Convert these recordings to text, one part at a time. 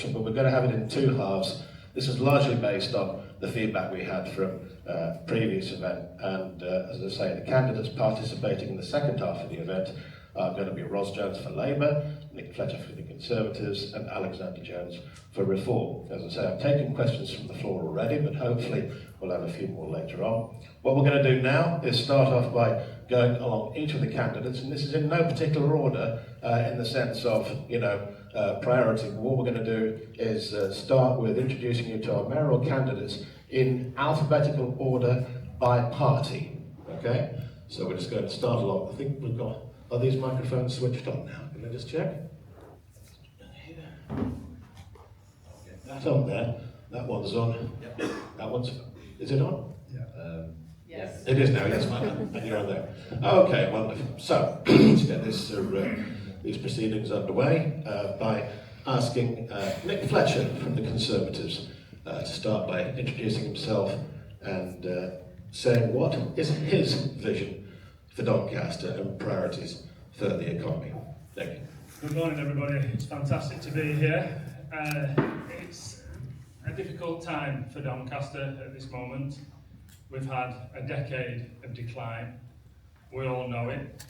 section, but we're going to have it in two halves. This is largely based on the feedback we had from previous event, and as I say, the candidates participating in the second half of the event are going to be Ros Jones for Labour, Nick Fletcher for the Conservatives, and Alexander Jones for Reform. As I say, I've taken questions from the floor already, but hopefully we'll have a few more later on. What we're going to do now is start off by going along each of the candidates, and this is in no particular order in the sense of, priority. What we're going to do is start with introducing you to our mayoral candidates in alphabetical order by party. Okay? So we're just going to start along. I think we've got, are these microphones switched on now? Can I just check? Get that on there. That one's on. Yep. That one's, is it on? Yeah. Yes. It is now, yes, madam. And you're on there. Okay, wonderful. So, let's get this, these proceedings underway by asking Nick Fletcher from the Conservatives to start by introducing himself and saying what is his vision for Doncaster and priorities for the economy. Thank you. Good morning, everybody. It's fantastic to be here. It's a difficult time for Doncaster at this moment. We've had a decade of decline. We all know it.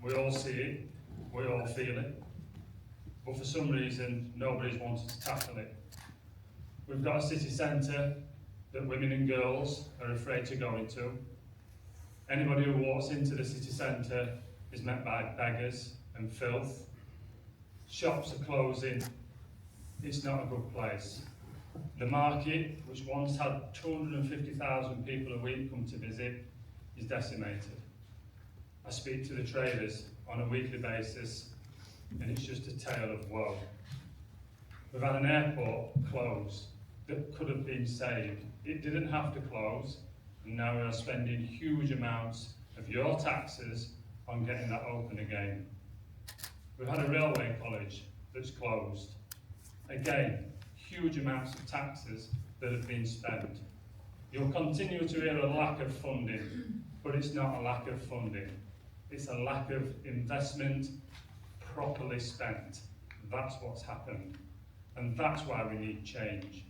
We all see it. We all feel it. But for some reason, nobody's wanted to tackle it. We've got a city centre that women and girls are afraid to go into. Anybody who walks into the city centre is met by beggars and filth. Shops are closing. It's not a good place. The market, which once had 250,000 people a week come to visit, is decimated. I speak to the traders on a weekly basis, and it's just a tale of woe. We've had an airport close that could have been saved. It didn't have to close, and now we are spending huge amounts of your taxes on getting that open again. We've had a railway college that's closed. Again, huge amounts of taxes that have been spent. You'll continue to hear a lack of funding, but it's not a lack of funding. It's a lack of investment properly spent. That's what's happened. And that's why we need change.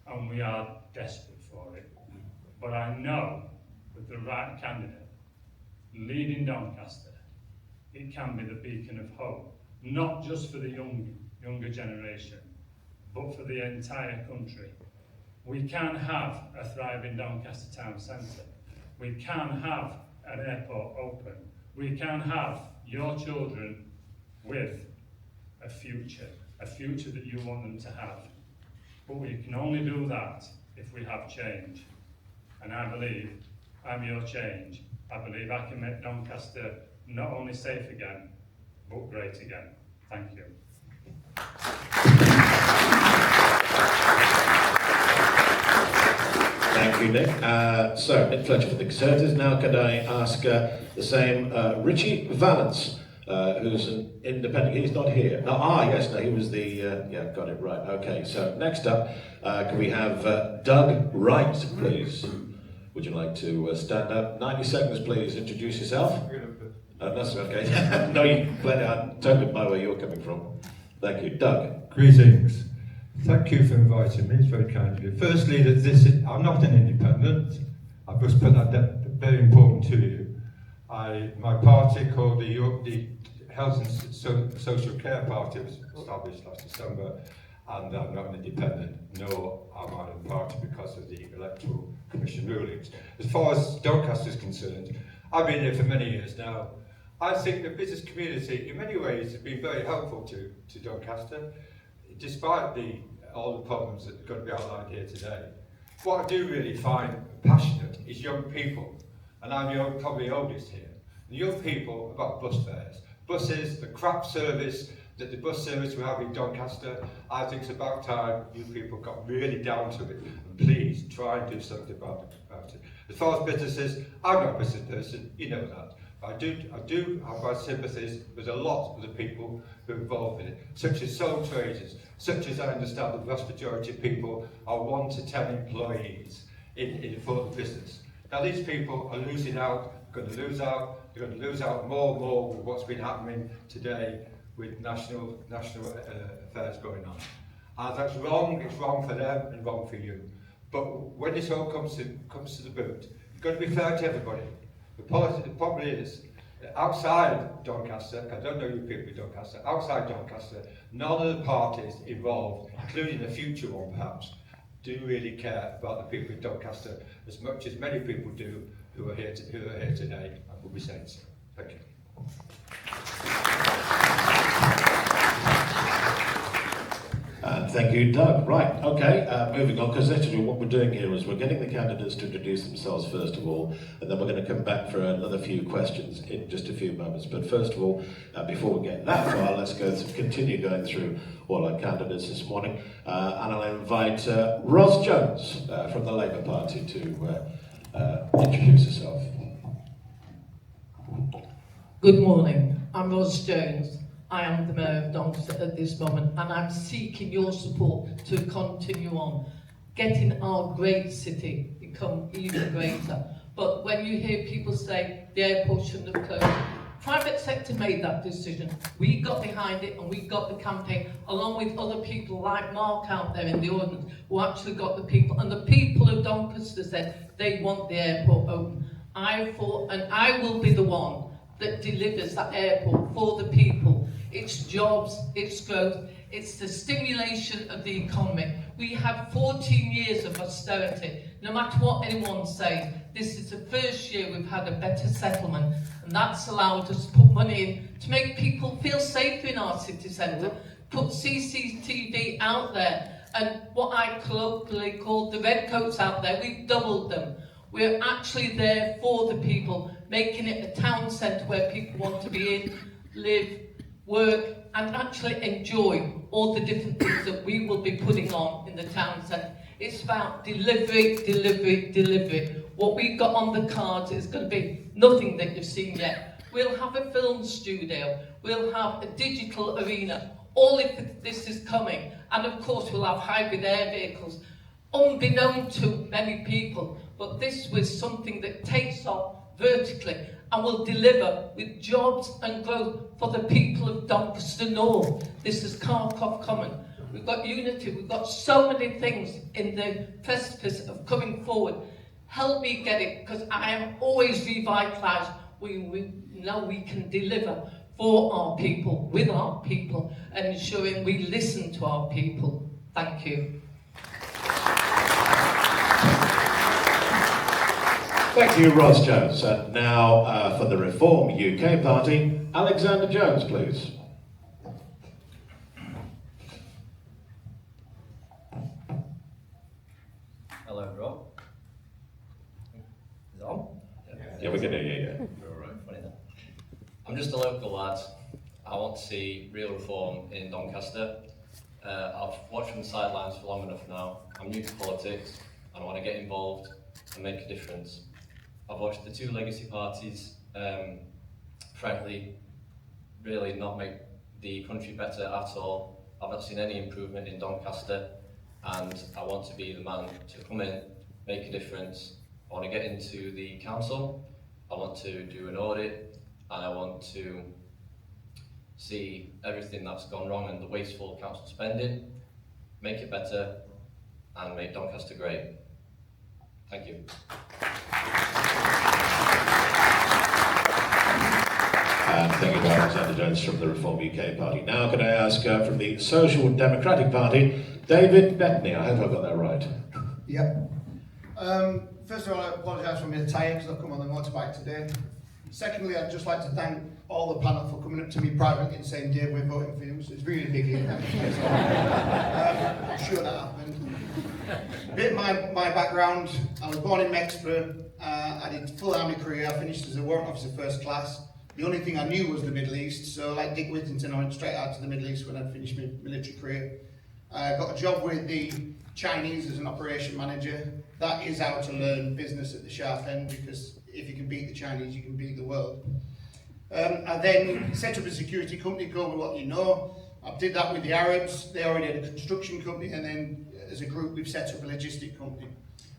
And we are desperate for it. But I know with the right candidate leading Doncaster, it can be the beacon of hope, not just for the younger generation, but for the entire country. We can have a thriving Doncaster town centre. We can have an airport open. We can have your children with a future that you want them to have. But we can only do that if we have change. And I believe I'm your change. I believe I can make Doncaster not only safe again, but great again. Thank you. Thank you, Nick. So, Nick Fletcher for the Conservatives. Now could I ask the same Richie Valance, who's an independent. He's not here. Yes, he was the, got it right. Okay, so next up, can we have Doug Wright, please? Would you like to stand up? 90 seconds, please. Introduce yourself. That's okay. No, I'm totally by where you're coming from. Thank you. Doug. Greetings. Thank you for inviting me, it's very kind of you. Firstly, I'm not an independent. I've just put that very important to you. My party, called the Health and Social Care Party, was established last December, and I'm not an independent, nor am I a party because of the Electoral Commission rulings. As far as Doncaster is concerned, I've been here for many years now. I think the business community, in many ways, has been very helpful to Doncaster, despite all the problems that are going to be outlined here today. What I do really find passionate is young people, and I'm probably oldest here. The young people about bus fares. Buses, the crap service, the bus service we have in Doncaster, I think it's about time you people got really down to it. And please try and do something about it. As far as businesses, I'm not a business person, you know that. I do have my sympathies with a lot of the people who are involved in it, such as sole traders, such as I understand the vast majority of people are 1 to 10 employees in for the business. Now these people are losing out, they're going to lose out more and more with what's been happening today with national affairs going on. And that's wrong, it's wrong for them and wrong for you. But when this all comes to the boot, you've got to be fair to everybody. The problem is, outside Doncaster, I don't know you people in Doncaster, outside Doncaster, none of the parties involved, including the future one perhaps, do really care about the people in Doncaster as much as many people do who are here today and will be saying so. Thank you. Thank you, Doug. Right, okay, moving on, because actually what we're doing here is we're getting the candidates to introduce themselves first of all, and then we're going to come back for another few questions in just a few moments. But first of all, before we get that far, let's continue going through all our candidates this morning. And I'll invite Ros Jones from the Labour Party to introduce herself. Good morning, I'm Ros Jones. I am the Mayor of Doncaster at this moment, and I'm seeking your support to continue on, getting our great city become even greater. But when you hear people say the airport shouldn't have closed, private sector made that decision. We got behind it and we got the campaign, along with other people like Mark out there in the audience, who actually got the people. And the people of Doncaster said they want the airport open. I thought, and I will be the one that delivers that airport for the people. It's jobs, it's growth, it's the stimulation of the economy. We had 14 years of austerity. No matter what anyone says, this is the first year we've had a better settlement, and that's allowed us to put money in to make people feel safer in our city centre, put CCTV out there, and what I colloquially call the redcoats out there, we've doubled them. We're actually there for the people, making it a town centre where people want to be in, live, work, and actually enjoy all the different things that we will be putting on in the town centre. It's about delivery, delivery, delivery. What we've got on the cards is going to be nothing that you've seen yet. We'll have a film studio, we'll have a digital arena, all of this is coming, and of course we'll have hybrid air vehicles, unbeknown to many people, but this was something that takes off vertically and will deliver with jobs and growth for the people of Doncaster North. This is Carcoff Common. We've got unity, we've got so many things in the precipice of coming forward. Help me get it, because I am always revitalised. We know we can deliver for our people, with our people, and ensuring we listen to our people. Thank you. Thank you, Ros Jones. And now for the Reform UK Party, Alexander Jones, please. Hello, everyone. Is it on? Yeah, we can hear you, yeah. All right, funny then. I'm just a local lad. I want to see real reform in Doncaster. I've watched from the sidelines for long enough now. I'm new to politics and I want to get involved and make a difference. I've watched the two legacy parties, frankly, really not make the country better at all. I've not seen any improvement in Doncaster, and I want to be the man to come in, make a difference. I want to get into the council, I want to do an audit, and I want to see everything that's gone wrong and the wasteful council spending, make it better, and make Doncaster great. Thank you. Thank you to Alexander Jones from the Reform UK Party. Now can I ask from the Social Democratic Party, David Bettney. I hope I've got that right. Yep. First of all, I apologise for being tired because I've come on the motorbike today. Secondly, I'd just like to thank all the panel for coming up to me privately and saying, Dave, we're voting for you. So it's really big here. I'm sure that happened. A bit of my background, I was born in Mexborough. I did full army career. I finished as a warrant officer first class. The only thing I knew was the Middle East, so like Dick Whittington, I went straight out to the Middle East when I'd finished my military career. I got a job with the Chinese as an operation manager. That is how to learn business at the sharp end, because if you can beat the Chinese, you can beat the world. I then set up a security company, go with what you know. I did that with the Arabs. They already had a construction company, and then as a group, we've set up a logistic company.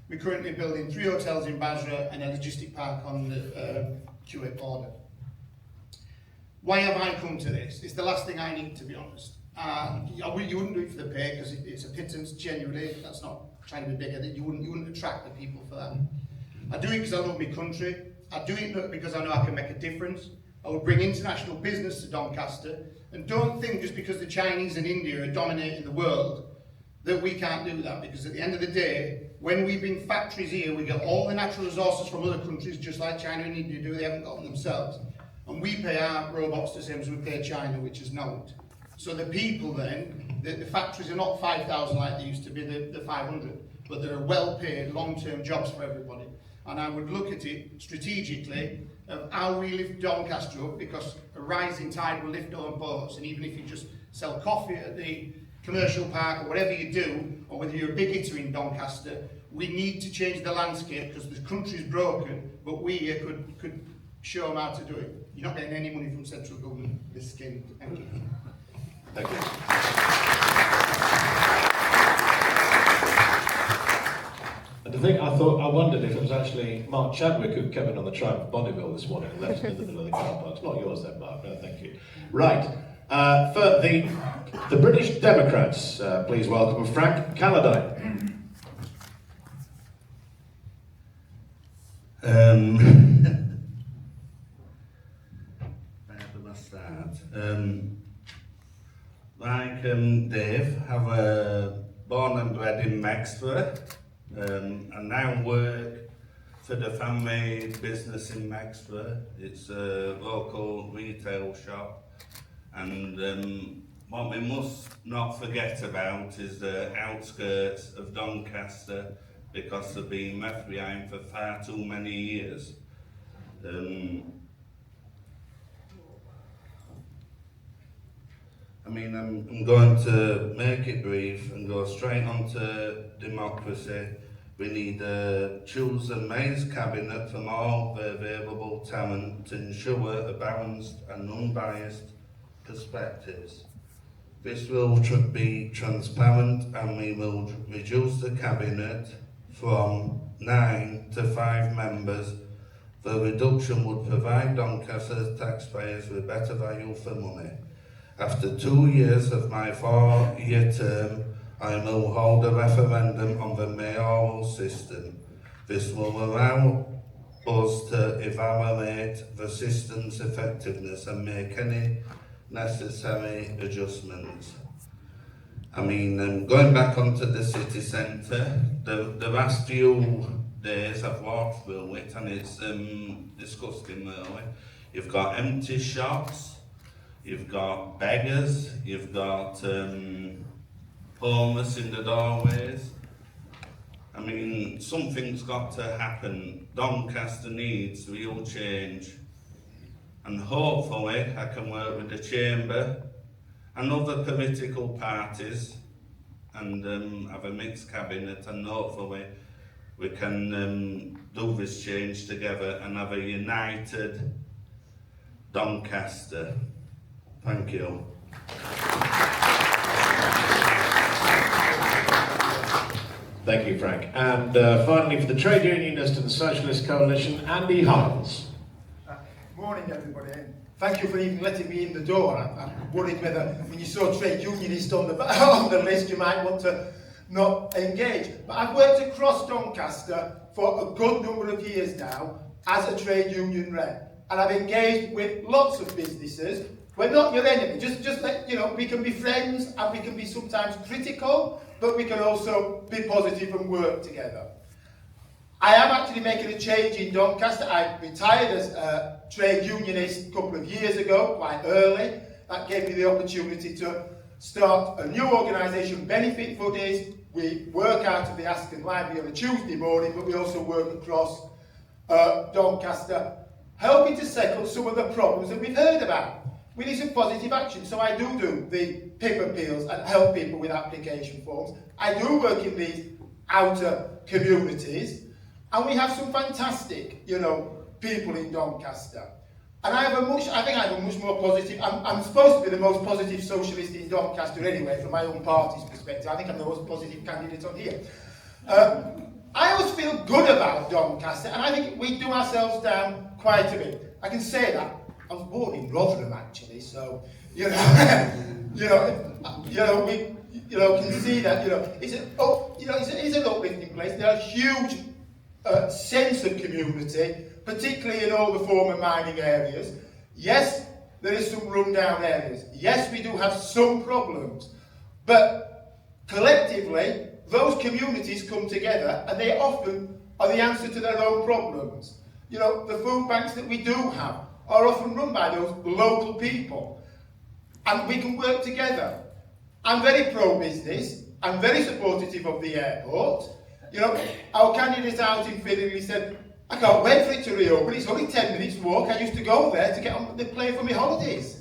We're currently building 3 hotels in Basra and a logistic park on the Kuwait border. Why have I come to this? It's the last thing I need, to be honest. You wouldn't do it for the pay because it's a pittance, genuinely. That's not trying to be bigger. You wouldn't attract the people for that. I do it because I love my country. I do it because I know I can make a difference. I would bring international business to Doncaster. And don't think just because the Chinese and India are dominating the world that we can't do that, because at the end of the day, when we bring factories here, we get all the natural resources from other countries, just like China and India do. They haven't got them themselves. And we pay our robots the same as we pay China, which is not. So the people then, the factories are not 5,000 like they used to be, the 500, but they're well-paid, long-term jobs for everybody. And I would look at it strategically of how we lift Doncaster up, because a rising tide will lift all boats. And even if you just sell coffee at the commercial park or whatever you do, or whether you're a big hitter in Doncaster, we need to change the landscape, because the country's broken, but we here could show them how to do it. You're not getting any money from central government this scheme. Thank you. Thank you. And I wondered if it was actually Mark Chadwick who came in on the Triumph Bonneville this morning and left it in the middle of the car park. It's not yours then, Mark. No, thank you. Right. For the British Democrats, please welcome Frank Calladine. Where do I start? Like Dave, I'm born and bred in Mexford, and now work for the family business in Mexford. It's a local retail shop, and what we must not forget about is the outskirts of Doncaster, because they've been left behind for far too many years. I'm going to make it brief and go straight on to democracy. We need to choose a mayor's cabinet from all the available talent to ensure a balanced and unbiased perspectives. This will be transparent, and we will reduce the cabinet from 9 to 5 members. The reduction would provide Doncaster taxpayers with better value for money. After 2 years of my 4-year term, I will hold a referendum on the mayoral system. This will allow us to evaluate the system's effectiveness and make any necessary adjustments. Going back onto the city centre, the last few days I've walked through it, and it's disgusting really. You've got empty shops, you've got beggars, you've got homeless in the doorways. Something's got to happen. Doncaster needs real change. And hopefully I can work with the Chamber and other political parties and have a mixed cabinet, and hopefully we can do this change together and have a united Doncaster. Thank you. Thank you, Frank. And finally, for the Trade Unionist and the Socialist Coalition, Andy Hiles. Morning, everybody. Thank you for even letting me in the door. I'm worried whether when you saw Trade Unionist on the list, you might want to not engage. But I've worked across Doncaster for a good number of years now as a trade union rep, and I've engaged with lots of businesses. We're not your enemy. Just let you know, we can be friends and we can be sometimes critical, but we can also be positive and work together. I am actually making a change in Doncaster. I retired as a trade unionist a couple of years ago, quite early. That gave me the opportunity to start a new organisation, Benefit Buddies. We work out of the Aston Library on a Tuesday morning, but we also work across Doncaster, helping to settle some of the problems that we've heard about. We need some positive action, so I do the PIP appeals and help people with application forms. I do work in these outer communities, and we have some fantastic, people in Doncaster. And I think I have a much more positive, I'm supposed to be the most positive socialist in Doncaster anyway, from my own party's perspective. I think I'm the most positive candidate on here. I always feel good about Doncaster, and I think we do ourselves down quite a bit. I can say that. I was born in Rotherham actually, so, we can see that it's an uplifting place. There's a huge sense of community, particularly in all the former mining areas. Yes, there is some rundown areas. Yes, we do have some problems, but collectively, those communities come together, and they often are the answer to their own problems. The food banks that we do have are often run by those local people, and we can work together. I'm very pro-business. I'm very supportive of the airport. Our candidate out in Finley said, I can't wait for it to reopen. It's only 10 minutes walk. I used to go there to get on the plane for my holidays.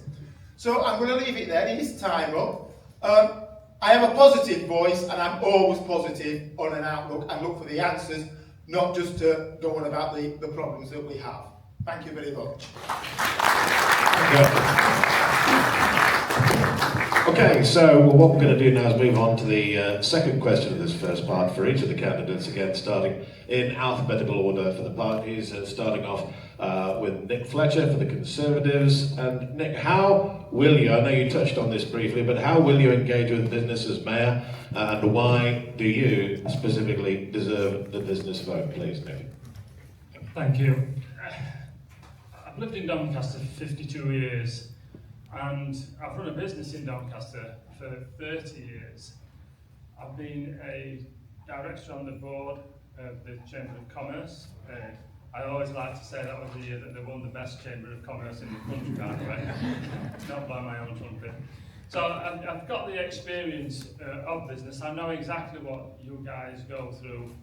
So I'm going to leave it there. It is time up. I am a positive voice, and I'm always positive on an outlook and look for the answers, not just to go on about the problems that we have. Thank you very much. Okay, so what we're going to do now is move on to the second question of this first part for each of the candidates, again starting in alphabetical order for the parties, starting off with Nick Fletcher for the Conservatives. And Nick, how will you, I know you touched on this briefly, but how will you engage with business as Mayor, and why do you specifically deserve the business vote, please, Nick? Thank you. I've lived in Doncaster for 52 years. And I've run a business in Doncaster for 30 years. I've been a director on the board of the Chamber of Commerce. I always like to say that was the year that they won the best Chamber of Commerce in the country, by the way, not by my own trumpet. So I've got the experience of business. I know exactly what you guys go through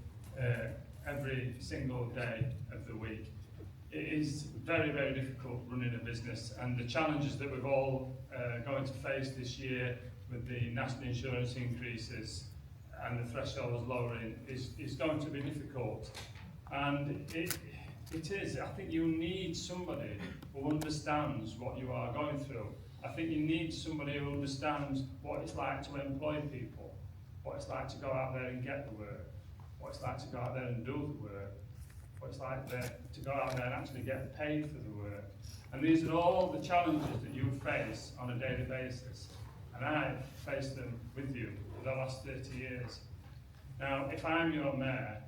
every single day of the week. It is very, very difficult running a business, and the challenges that we've all going to face this year with the national insurance increases and the thresholds lowering is going to be difficult. And it is. I think you need somebody who understands what you are going through. I think you need somebody who understands what it's like to employ people, what it's like to go out there and get the work, what it's like to go out there and do the work, what it's like to go out there and actually get paid for the work. And these are all the challenges that you face on a daily basis. And I've faced them with you for the last 30 years. Now, if I'm your mayor,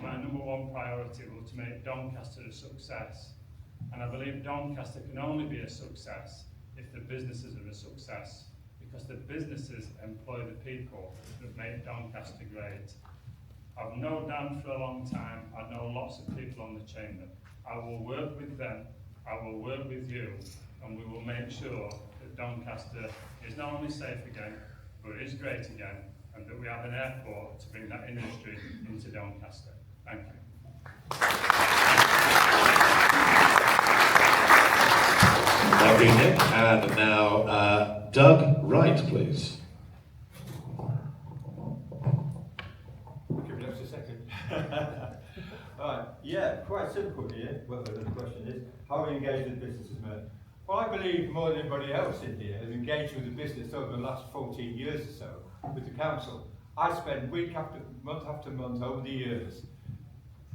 my number one priority will to make Doncaster a success. And I believe Doncaster can only be a success if the businesses are a success, because the businesses employ the people that make Doncaster great. I've known Dan for a long time. I know lots of people on the chamber. I will work with them, I will work with you, and we will make sure that Doncaster is not only safe again, but it is great again, and that we have an airport to bring that industry into Doncaster. Thank you. Thank you, Nick. And now, Doug Wright, please. Give me just a second. Right, yeah, quite simple here. Well, the question is, how are you engaged with businesses, mate? Well, I believe more than anybody else in here has engaged with the business over the last 14 years or so with the council. I spend week after month over the years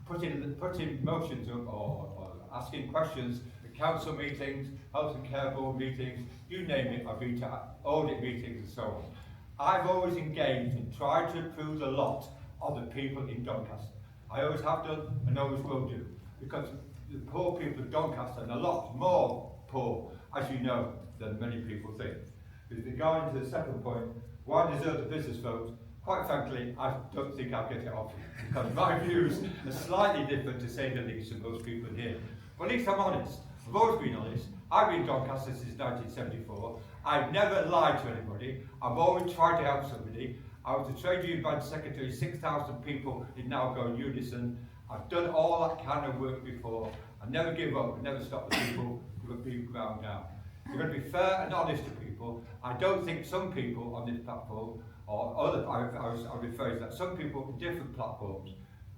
putting motions up or asking questions at council meetings, health and care board meetings, you name it. I've been to audit meetings and so on. I've always engaged and tried to improve the lot of the people in Doncaster. I always have done and always will do, because the poor people of Doncaster are a lot more poor, as you know, than many people think. But if you go into the second point, why deserve the business vote? Quite frankly, I don't think I'll get it off, because my views are slightly different, to say the least, than most people here. But at least I'm honest. I've always been honest. I've been in Doncaster since 1974. I've never lied to anybody. I've always tried to help somebody. I was a trade union branch secretary, 6,000 people did now go in unison. I've done all that kind of work before. I never give up, I never stop the people who have been ground down. You're going to be fair and honest to people. I don't think some people on this platform, or other, I refer to that, some people in different platforms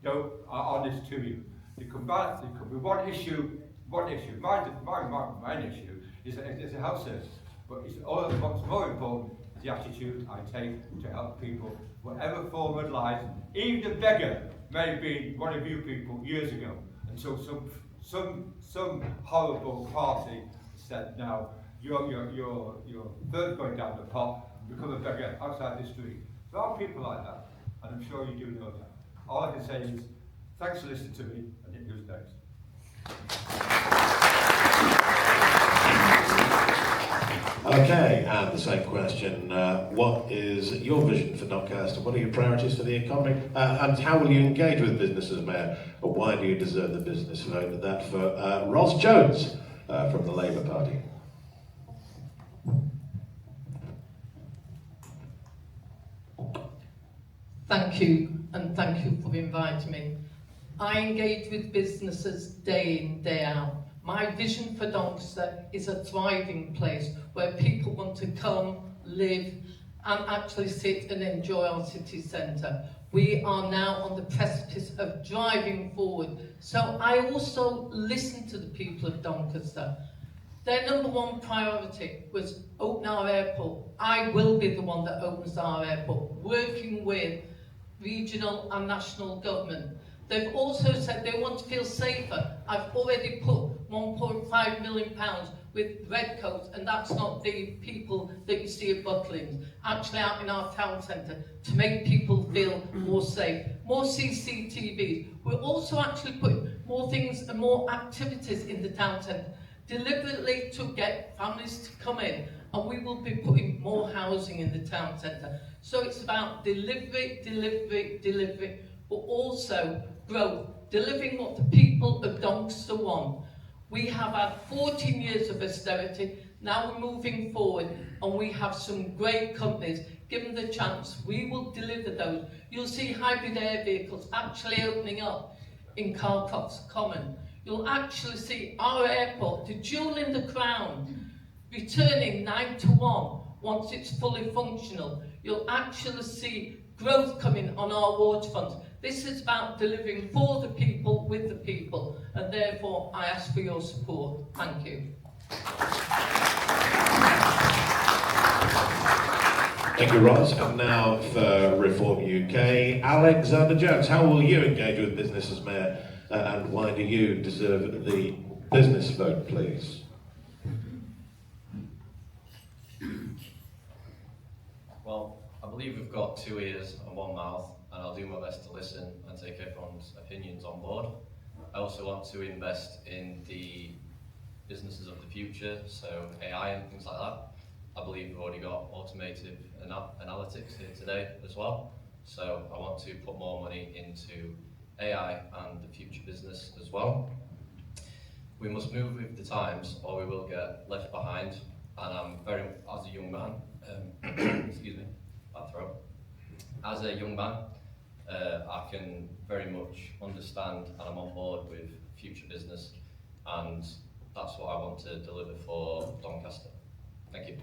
are honest to you. There could be one issue. My issue is a health service, but what's more important is the attitude I take to help people, whatever form of life. Even a beggar may have been one of you people years ago, until some horrible party said, now, You're first going down the pot, become a beggar outside the street. There are people like that, and I'm sure you do know that. All I can say is, thanks for listening to me, and it goes next. Okay, and the same question. What is your vision for Doncaster? What are your priorities for the economy? And how will you engage with business as mayor? Or why do you deserve the business vote? That for Ross Jones from the Labour Party. Thank you, and thank you for inviting me. I engage with businesses day in, day out. My vision for Doncaster is a thriving place where people want to come, live, and actually sit and enjoy our city centre. We are now on the precipice of driving forward. So I also listen to the people of Doncaster. Their number one priority was open our airport. I will be the one that opens our airport, working with regional and national government. They've also said they want to feel safer. I've already put £1.5 million with redcoats, and that's not the people that you see at Butlins, actually out in our town centre, to make people feel more safe. More CCTVs. We're also actually putting more things and more activities in the town centre, deliberately to get families to come in, and we will be putting more housing in the town centre. So it's about delivery, but also growth, delivering what the people of Doncaster want. We have had 14 years of austerity, now we're moving forward, and we have some great companies. Given the chance, we will deliver those. You'll see hybrid air vehicles actually opening up in Calcott's Common. You'll actually see our airport, the jewel in the crown, returning 9 to 1 once it's fully functional. You'll actually see growth coming on our waterfront. This is about delivering for the people, with the people, and therefore I ask for your support. Thank you. Thank you, Ross. And now for Reform UK, Alexander Jones. How will you engage with business as mayor, and why do you deserve the business vote, please? Well, I believe we've got 2 ears and 1 mouth, and I'll do my best to listen and take everyone's opinions on board. I also want to invest in the businesses of the future, so AI and things like that. I believe we've already got automated analytics here today as well, so I want to put more money into AI and the future business as well. We must move with the times or we will get left behind, and I'm very, as a young man, excuse me, bad throat. As a young man, I can very much understand and I'm on board with future business, and that's what I want to deliver for Doncaster. Thank you.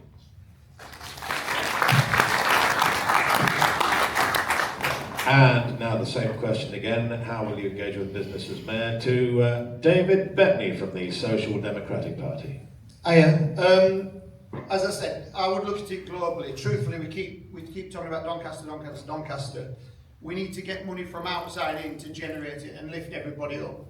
And now the same question again. How will you engage with business as mayor? To David Bettney from the Social Democratic Party. Hiya. As I said, I would look at it globally. Truthfully, we keep talking about Doncaster. We need to get money from outside in to generate it and lift everybody up.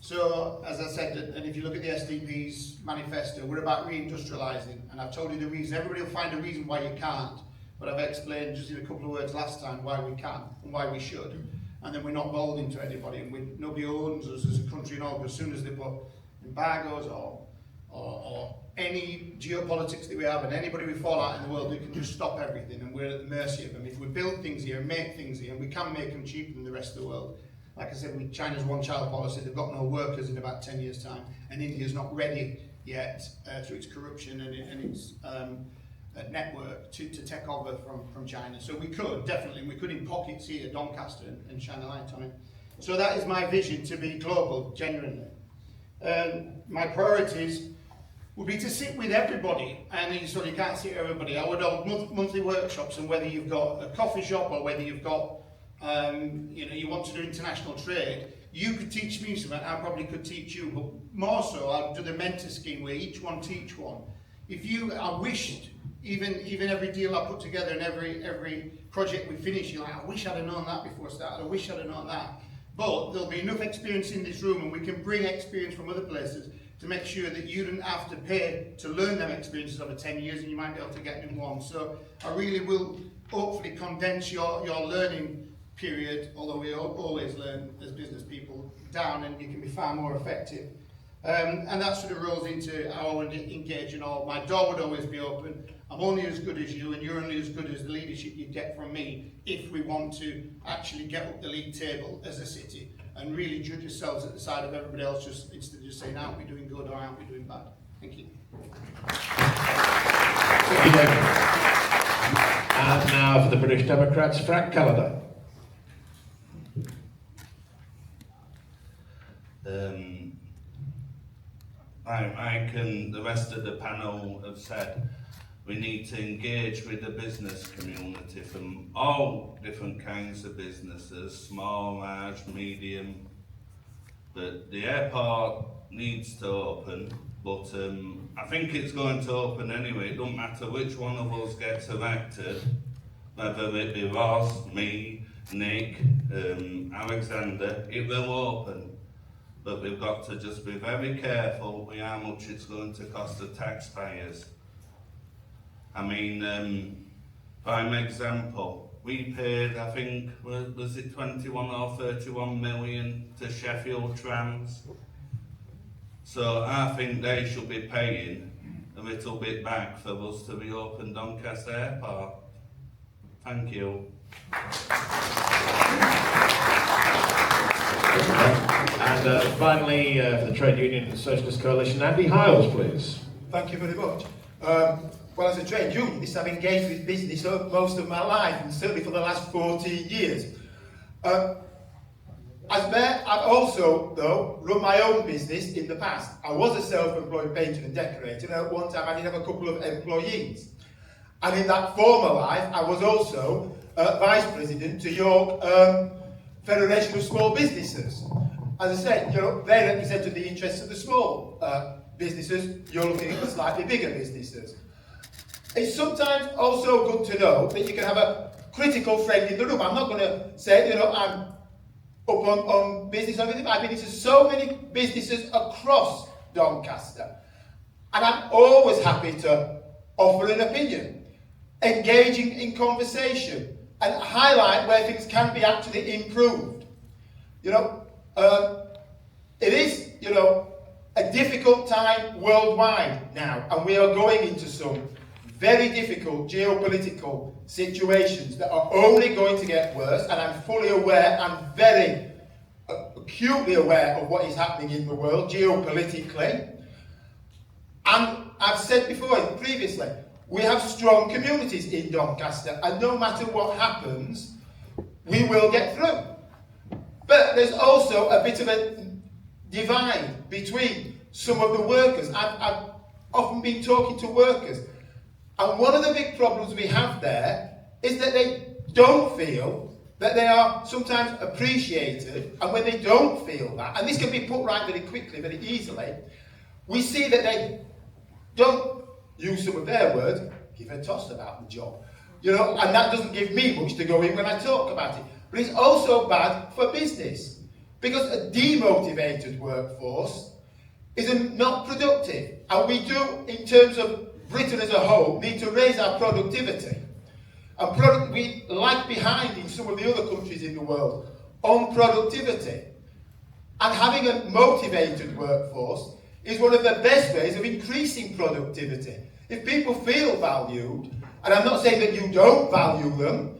So, as I said, and if you look at the SDP's manifesto, we're about reindustrialising, and I've told you the reason. Everybody will find a reason why you can't, but I've explained just in a couple of words last time why we can and why we should, and then we're not beholden to anybody, and nobody owns us as a country in all, but as soon as they put embargoes or any geopolitics that we have, and anybody we fall out in the world, we can just stop everything, and we're at the mercy of them. If we build things here and make things here, and we can make them cheaper than the rest of the world. Like I said, with China's one-child policy, they've got no workers in about 10 years' time, and India's not ready yet through its corruption and its network to take over from China. So we could, definitely, we could in pockets here, Doncaster, and shine a light on it. So that is my vision, to be global, genuinely. My priorities would be to sit with everybody, and so you can't sit with everybody. I would have monthly workshops, and whether you've got a coffee shop or whether you've got you want to do international trade, you could teach me something, I probably could teach you, but more so, I'd do the mentor scheme where each one teach one. I wished, even every deal I put together and every project we finish, you're like, I wish I'd have known that before I started, I wish I'd have known that. But there'll be enough experience in this room, and we can bring experience from other places to make sure that you didn't have to pay to learn them experiences over 10 years, and you might be able to get new ones. So I really will hopefully condense your learning period, although we always learn as business people, down, and you can be far more effective. And that sort of rolls into how I want to engage in all. My door would always be open. I'm only as good as you, and you're only as good as the leadership you get from me, if we want to actually get up the league table as a city and really judge yourselves at the side of everybody else, just instead of just saying, aren't we doing good or aren't we doing bad? Thank you. Thank you, David. And now for the British Democrats, Frank Calladine. Mike and the rest of the panel have said we need to engage with the business community from all different kinds of businesses, small, large, medium. But the airport needs to open, but I think it's going to open anyway. It don't matter which one of us gets elected, whether it be Ross, me, Nick, Alexander, it will open. But we've got to just be very careful with how much it's going to cost the taxpayers. I mean, prime example, we paid, I think, was it 21 or 31 million to Sheffield Trams? So I think they should be paying a little bit back for us to reopen Doncaster Airport. Thank you. And finally, for the Trade Union and Socialist Coalition, Andy Hiles, please. Thank you very much. Well, as a trade unionist, I've engaged with business most of my life, and certainly for the last 14 years. As mayor, I've also, though, run my own business in the past. I was a self-employed painter and decorator, and at one time I did have a couple of employees. And in that former life, I was also vice president to York Federation of Small Businesses. As I said, they represented the interests of the small businesses. You're looking at the slightly bigger businesses. It's sometimes also good to know that you can have a critical friend in the room. I'm not going to say, I'm up on business or anything. I've been into so many businesses across Doncaster, and I'm always happy to offer an opinion, engaging in conversation, and highlight where things can be actually improved. It is, a difficult time worldwide now, and we are going into some very difficult geopolitical situations that are only going to get worse, and I'm fully aware, I'm very acutely aware of what is happening in the world geopolitically. And I've said before, previously, we have strong communities in Doncaster, and no matter what happens, we will get through. But there's also a bit of a divide between some of the workers. I've often been talking to workers, and one of the big problems we have there is that they don't feel that they are sometimes appreciated, and when they don't feel that, and this can be put right very quickly, very easily, we see that they don't, use some of their words, give a toss about the job. And that doesn't give me much to go in when I talk about it. But it's also bad for business, because a demotivated workforce is not productive. And we do, in terms of Britain as a whole, need to raise our productivity. And we lag behind in some of the other countries in the world on productivity. And having a motivated workforce is one of the best ways of increasing productivity. If people feel valued, and I'm not saying that you don't value them,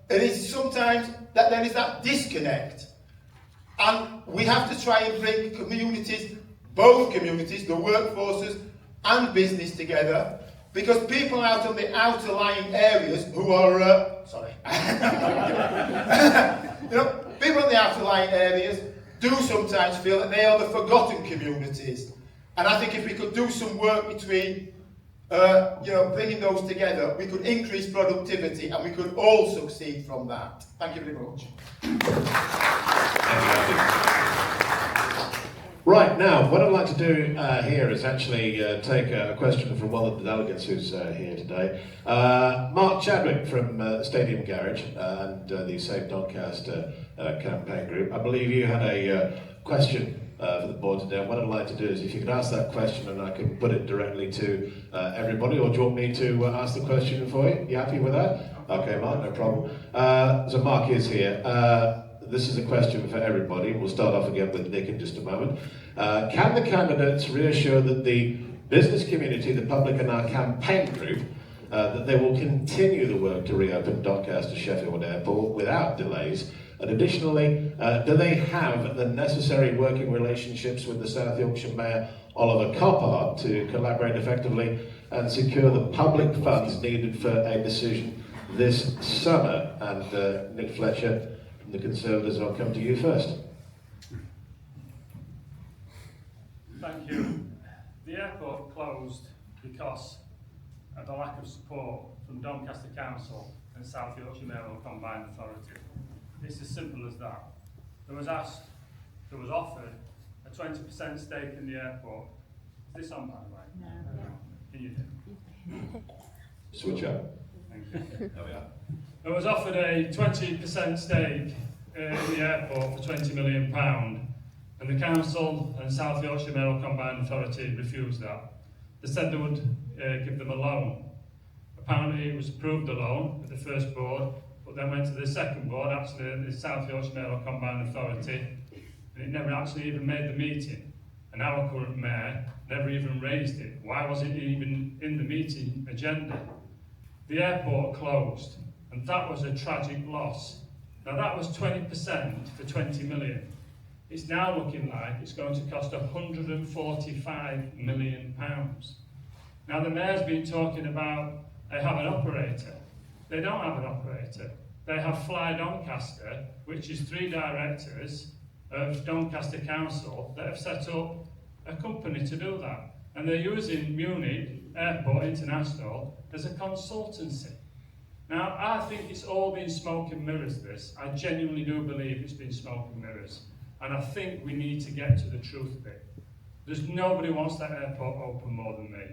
it is sometimes that there is that disconnect. And we have to try and bring communities, both communities, the workforces and business together, because people out on the outer lying areas who are, people in the outer lying areas do sometimes feel that they are the forgotten communities. And I think if we could do some work between, bringing those together, we could increase productivity, and we could all succeed from that. Thank you very much. Right, now, what I'd like to do here is actually take a question from one of the delegates who's here today. Mark Chadwick from Stadium Garage and the Save Doncaster campaign group. I believe you had a question for the board today. And what I'd like to do is, if you could ask that question and I can put it directly to everybody, or do you want me to ask the question for you? You happy with that? Okay, Mark, no problem. So Mark is here. This is a question for everybody. We'll start off again with Nick in just a moment. Can the candidates reassure that the business community, the public and our campaign group, that they will continue the work to reopen Doncaster Sheffield Airport without delays? And additionally, do they have the necessary working relationships with the South Yorkshire Mayor, Oliver Coppard, to collaborate effectively and secure the public funds needed for a decision this summer? And Nick Fletcher from the Conservatives, I'll come to you first. Thank you. The airport closed because of a lack of support from Doncaster Council and South Yorkshire Mayoral Combined Authority. It's as simple as that. There was offered a 20% stake in the airport. Is this on, by the way? No. Can you do? Switch up. Thank you. There we are. There was offered a 20% stake in the airport for £20 million, and the council and South Yorkshire Mayoral Combined Authority refused that. They said they would give them a loan. Apparently it was approved, the loan, at the first board, but then went to the second board, actually the South Yorkshire Mayoral Combined Authority, and it never actually even made the meeting. And our current mayor never even raised it. Why was it even in the meeting agenda? The airport closed, and that was a tragic loss. Now that was 20% for 20 million. It's now looking like it's going to cost £145 million. Now the mayor's been talking about they have an operator. They don't have an operator. They have Fly Doncaster, which is 3 directors of Doncaster Council that have set up a company to do that. And they're using Munich Airport International as a consultancy. Now, I think it's all been smoke and mirrors, this. I genuinely do believe it's been smoke and mirrors. And I think we need to get to the truth bit. There's nobody wants that airport open more than me.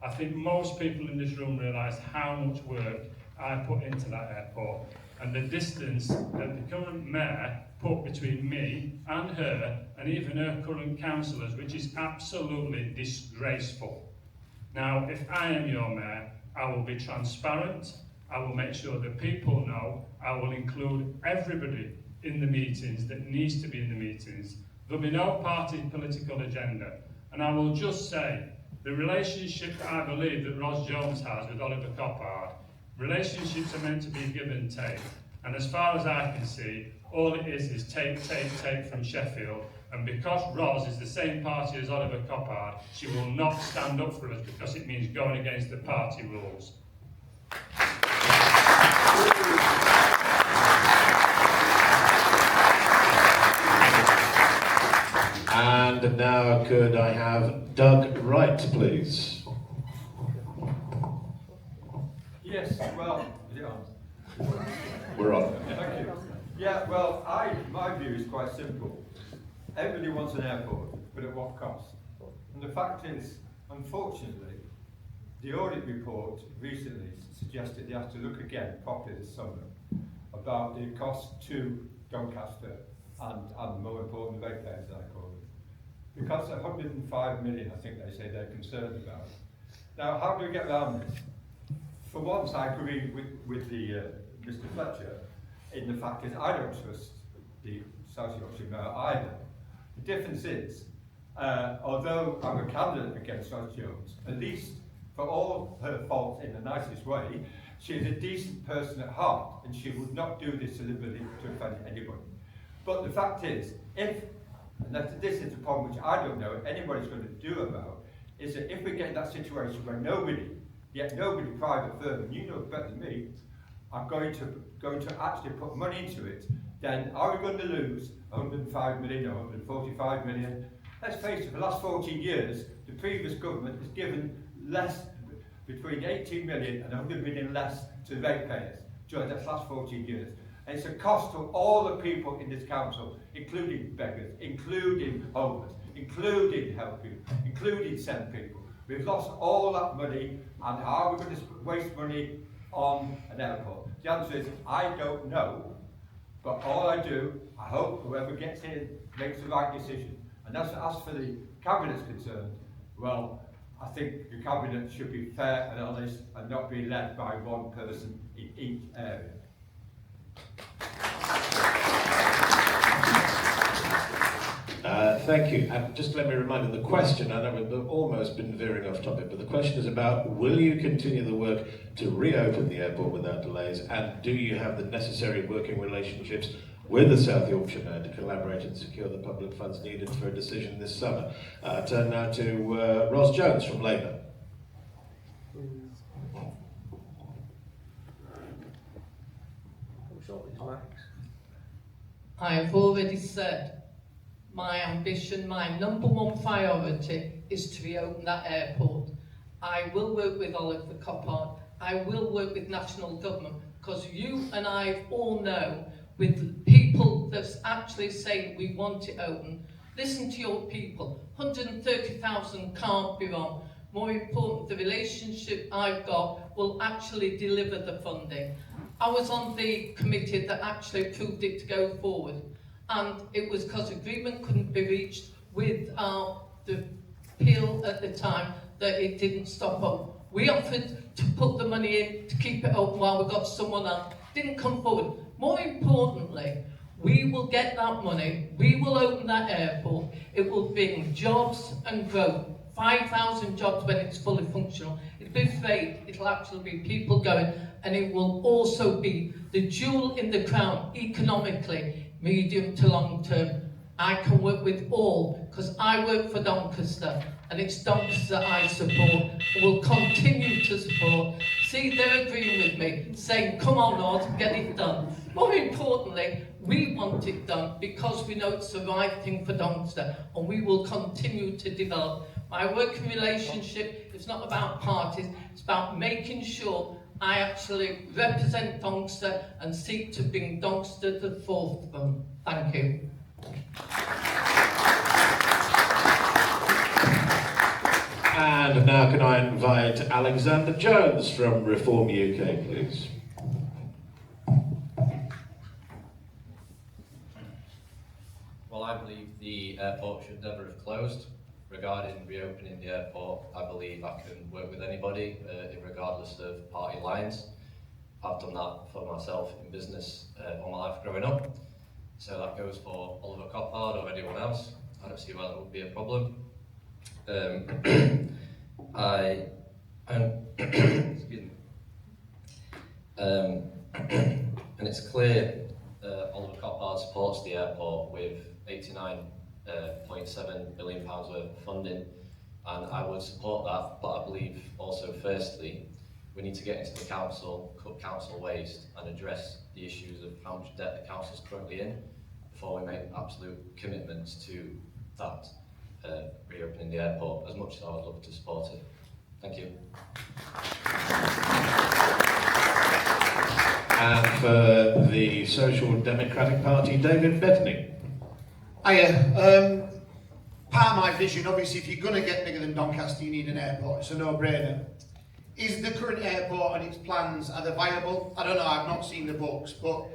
I think most people in this room realise how much work I put into that airport and the distance that the current mayor put between me and her and even her current councillors, which is absolutely disgraceful. Now, if I am your mayor, I will be transparent. I will make sure that people know. I will include everybody in the meetings that needs to be in the meetings. There'll be no party political agenda. And I will just say, the relationship that I believe that Ros Jones has with Oliver Coppard, relationships are meant to be give and take. And as far as I can see, all it is take from Sheffield. And because Ros is the same party as Oliver Coppard, she will not stand up for us because it means going against the party rules. And now could I have Doug Wright, please? Yes, well, is it on? We're on. Thank you. Yeah, well, my view is quite simple. Everybody wants an airport, but at what cost? And the fact is, unfortunately, the audit report recently suggested they have to look again properly this summer about the cost to Doncaster and more important, the ratepayers, I call them. Because 105 million, I think they say they're concerned about. Now, how do we get around this? For once, I agree with the Mr. Fletcher in the fact is I don't trust the South Yorkshire Mayor either. The difference is, although I'm a candidate against Ros Jones, at least for all her faults in the nicest way, she is a decent person at heart and she would not do this deliberately to offend anybody. But the fact is, and this is the problem which I don't know if anybody's going to do about, is that if we get in that situation where nobody private firm, and you know better than me, are going to actually put money into it, then are we going to lose 105 million or 145 million? Let's face it, for the last 14 years, the previous government has given less, between 18 million and 100 million less to the ratepayers during the last 14 years. And it's a cost to all the people in this council, including beggars, including homeless, including health people, including SEND people. We've lost all that money, and how are we going to waste money on an airport? The answer is, I don't know, but all I do, I hope whoever gets in makes the right decision. And as for the Cabinet's concerned, well, I think the Cabinet should be fair and honest and not be led by one person in each area. Thank you. And just let me remind you, the question, I know we've almost been veering off topic, but the question is about, will you continue the work to reopen the airport without delays, and do you have the necessary working relationships with the South Yorkshire Mayor to collaborate and secure the public funds needed for a decision this summer? Turn now to Ros Jones from Labour. I have already said my ambition, my number one priority is to reopen that airport. I will work with Oliver Coppard. I will work with national government, because you and I all know, with people that's actually saying we want it open, listen to your people. 130,000 can't be wrong. More important, the relationship I've got will actually deliver the funding. I was on the committee that actually approved it to go forward, and it was because agreement couldn't be reached with the appeal at the time that it didn't stop up. We offered to put the money in to keep it open while we got someone else. Didn't come forward. More importantly, we will get that money, we will open that airport, it will bring jobs and growth. 5,000 jobs when it's fully functional. It'll be freight, it'll actually be people going, and it will also be the jewel in the crown economically, medium to long term. I can work with all, because I work for Doncaster, and it's Doncaster I support, and will continue to support. See, they're agreeing with me, saying, come on, Lord, get it done. More importantly, we want it done because we know it's the right thing for Doncaster, and we will continue to develop. My working relationship is not about parties, it's about making sure I actually represent Doncaster and seek to bring Doncaster to the forefront. Thank you. And now can I invite Alexander Jones from Reform UK, please. Well, I believe the airport should never have closed. Regarding reopening the airport, I believe I can work with anybody, regardless of party lines. I've done that for myself in business all my life growing up. So that goes for Oliver Coppard or anyone else. I don't see why that would be a problem. Excuse me. And it's clear Oliver Coppard supports the airport with £89.7 million worth of funding, and I would support that, but I believe also, firstly, we need to get into the council, cut council waste, and address the issues of how much debt the council is currently in before we make absolute commitments to that reopening the airport, as much as I would love to support it. Thank you. And for the Social Democratic Party, David Bettney. Hiya. Part of my vision, obviously, if you're going to get bigger than Doncaster, you need an airport. It's a no-brainer. Is the current airport and its plans, are they viable? I don't know, I've not seen the books, but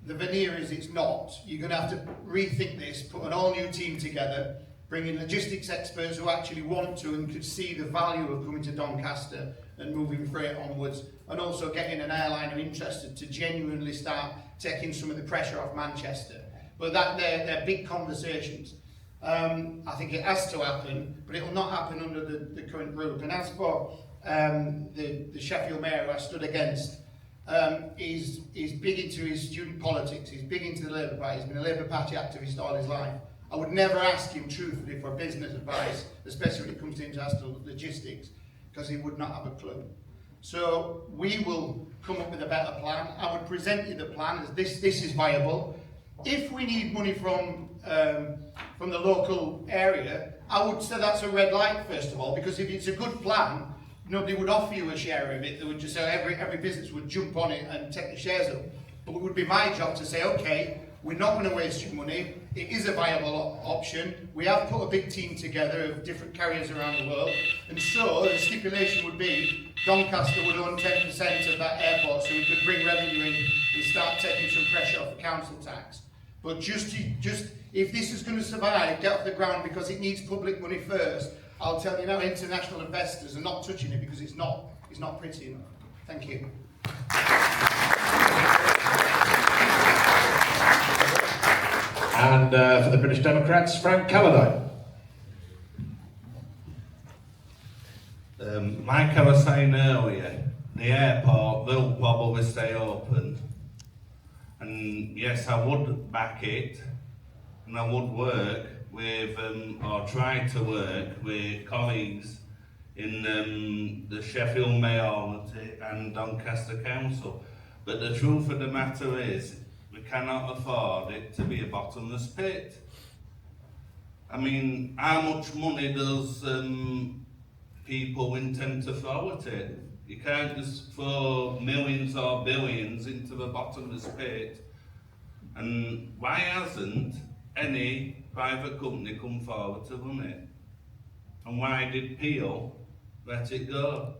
the veneer is it's not. You're going to have to rethink this, put an all-new team together, bring in logistics experts who actually want to and could see the value of coming to Doncaster and moving freight onwards, and also getting an airliner interested to genuinely start taking some of the pressure off Manchester. But they're big conversations. I think it has to happen, but it will not happen under the current group. And as for the Sheffield Mayor who I stood against, he's big into his student politics, he's big into the Labour Party, he's been a Labour Party activist all his life. I would never ask him truthfully for business advice, especially when it comes to international logistics, because he would not have a clue. So we will come up with a better plan. I would present you the plan as this is viable. If we need money from the local area, I would say that's a red light first of all, because if it's a good plan, nobody would offer you a share of it. They would just say every business would jump on it and take the shares up. But it would be my job to say, okay, we're not going to waste your money. It is a viable option. We have put a big team together of different carriers around the world, and so the stipulation would be Doncaster would own 10% of that airport, so we could bring revenue in and start taking some pressure off the council tax. But just if this is going to survive, get off the ground because it needs public money first, I'll tell you now, international investors are not touching it because it's not pretty enough. Thank you. And for the British Democrats, Frank Calladine. Like I was saying earlier, the airport will probably stay open. And yes, I would back it, and I would work with, or try to work with colleagues in the Sheffield Mayoral and Doncaster Council. But the truth of the matter is, we cannot afford it to be a bottomless pit. I mean, how much money does people intend to throw at it? You can't just throw millions or billions into the bottomless pit. And why hasn't any private company come forward to run it? And why did Peel let it go?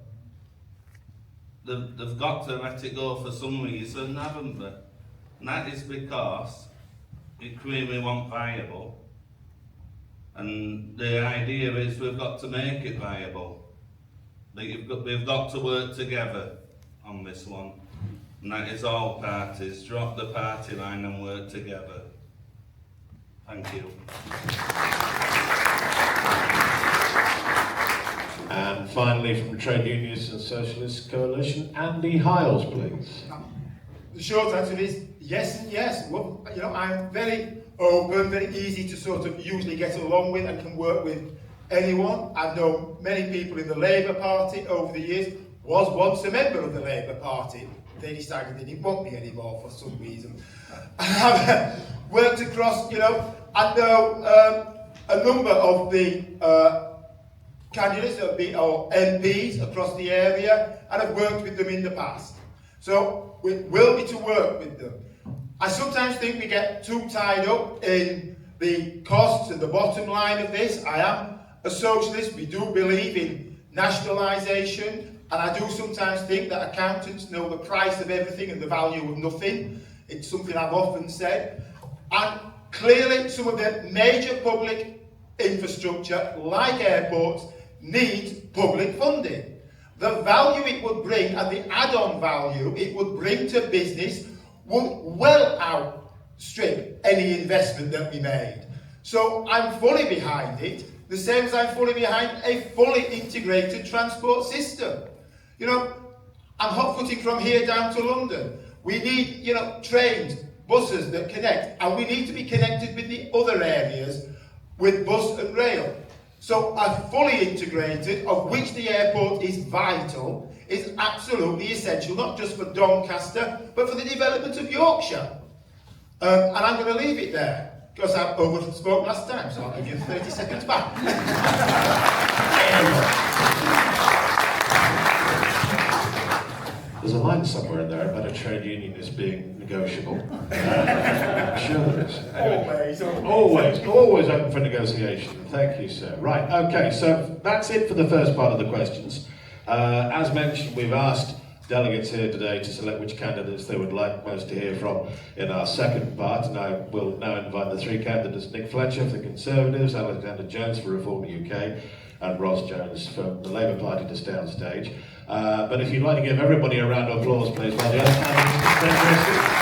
They've got to let it go for some reason, haven't they? And that is because it clearly wasn't viable. And the idea is we've got to make it viable. We've got to work together on this one. And that is all parties. Drop the party line and work together. Thank you. And finally, from the Trade Unionist and Socialist Coalition, Andy Hiles, please. The short answer is yes and yes. Well, you know, I'm very open, very easy to sort of usually get along with and can work with anyone. I've known many people in the Labour Party over the years, was once a member of the Labour Party. They decided they didn't want me anymore for some reason. I've worked across, you know, I know a number of the candidates or MPs across the area, and I've worked with them in the past. So we will be to work with them. I sometimes think we get too tied up in the costs and the bottom line of this. I am a socialist. We do believe in nationalisation, and I do sometimes think that accountants know the price of everything and the value of nothing. It's something I've often said. And clearly some of the major public infrastructure, like airports, needs public funding. The value it would bring and the add-on value it would bring to business would well outstrip any investment that we made. So I'm fully behind it, the same as I'm fully behind a fully integrated transport system. You know, I'm hot-footing from here down to London. We need, you know, trains, buses that connect, and we need to be connected with the other areas with bus and rail. So a fully integrated, of which the airport is vital, is absolutely essential, not just for Doncaster, but for the development of Yorkshire. And I'm going to leave it there, because I overspoke last time, so I'll give you 30 seconds back. There's a line somewhere in there about a trade union as being negotiable. I'm sure there is. Anyway, always open for negotiation. Thank you, sir. Right, okay, so that's it for the first part of the questions. As mentioned, we've asked delegates here today to select which candidates they would like most to hear from in our second part, and I will now invite the three candidates: Nick Fletcher for the Conservatives, Alexander Jones for Reform UK, and Ross Jones from the Labour Party to stay on stage. But if you'd like to give everybody a round of applause, please, while the other candidates take their seats.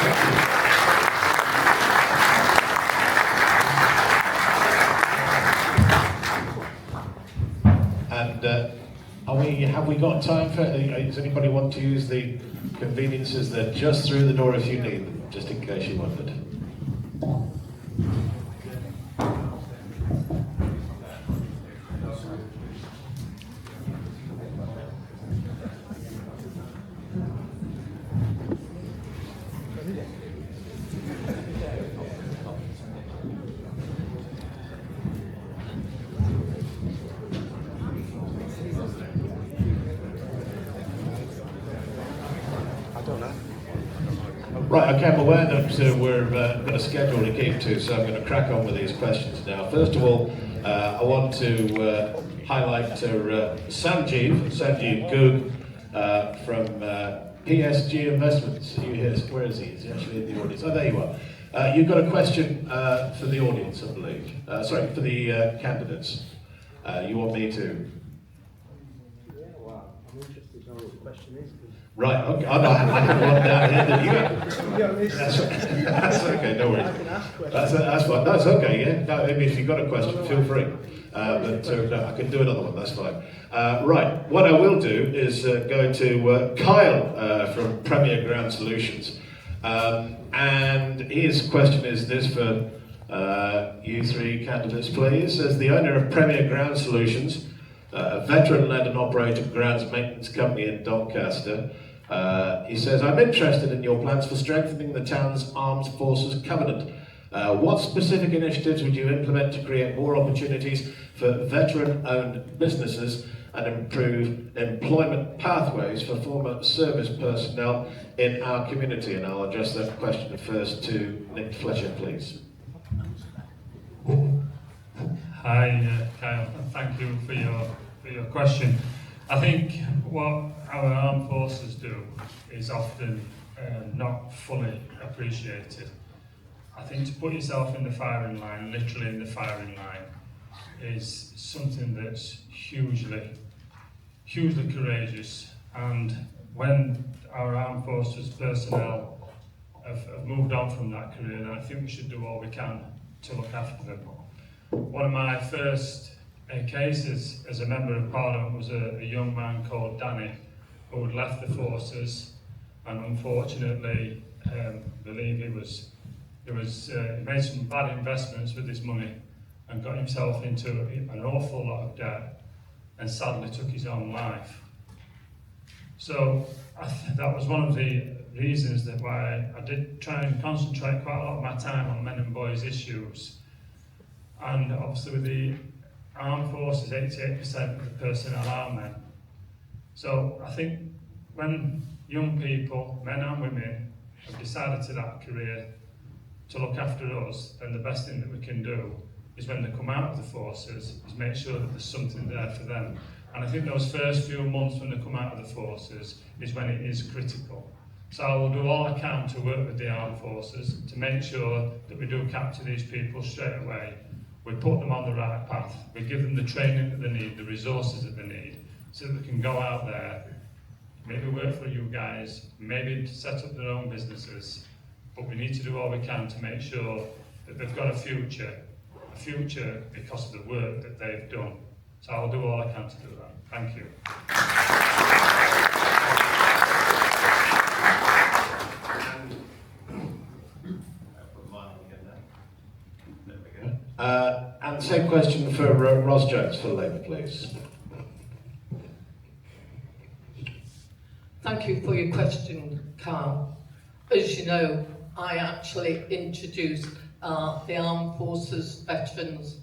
And have we got time for, does anybody want to use the conveniences that just through the door if you need them, just in case you wondered? Right, okay, I'm aware that we're got a schedule to keep to, so I'm going to crack on with these questions now. First of all, I want to highlight Sanjeev Goog from PSG Investments. Are you here? Where is he? Is he actually in the audience? Oh, there you are. You've got a question for the audience, I believe. Sorry, for the candidates. You want me to? Yeah, well, I'm interested to know what the question is. Right, okay. I have one down here that you have. To be honest, That's okay, no worries. I can ask questions. That's fine. That's okay, yeah. No, maybe if you've got a question, feel free. No, I can do another one, that's fine. Right, what I will do is go to Kyle from Premier Ground Solutions. And his question is this for you three candidates, please. As the owner of Premier Ground Solutions, a veteran-led and operated grounds maintenance company in Doncaster, he says, I'm interested in your plans for strengthening the town's armed forces covenant. What specific initiatives would you implement to create more opportunities for veteran-owned businesses and improve employment pathways for former service personnel in our community? And I'll address that question first to Nick Fletcher, please. Hi, Kyle, and thank you for your question. I think what our armed forces do is often not fully appreciated. I think to put yourself in the firing line, literally in the firing line, is something that's hugely courageous. And when our armed forces personnel have moved on from that career, then I think we should do all we can to look after them. One of my first cases as a Member of Parliament was a young man called Danny who had left the forces, and unfortunately, believe he made some bad investments with his money and got himself into an awful lot of debt and sadly took his own life. So that was one of the reasons that why I did try and concentrate quite a lot of my time on men and boys issues. And obviously with the armed forces, 88% of the personnel are men. So I think when young people, men and women, have decided to that career to look after us, then the best thing that we can do is when they come out of the forces, is make sure that there's something there for them. And I think those first few months when they come out of the forces is when it is critical. So I will do all I can to work with the armed forces to make sure that we do capture these people straight away. We put them on the right path. We give them the training that they need, the resources that they need, so that they can go out there, maybe work for you guys, maybe set up their own businesses. But we need to do all we can to make sure that they've got a future because of the work that they've done. So I'll do all I can to do that. Thank you. And the same question for Ros Jones for Labour, please. Thank you for your question, Carl. As you know, I actually introduced the Armed Forces Veterans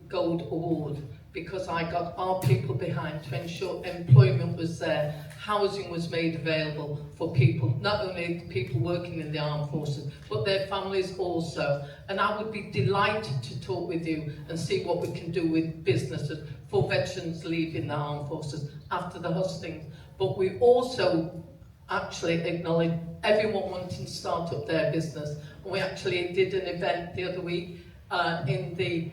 Gold Award because I got our people behind to ensure employment was there, housing was made available for people, not only people working in the armed forces, but their families also. And I would be delighted to talk with you and see what we can do with businesses for veterans leaving the armed forces after the hustings. But we also actually acknowledge everyone wanting to start up their business. And we actually did an event the other week in the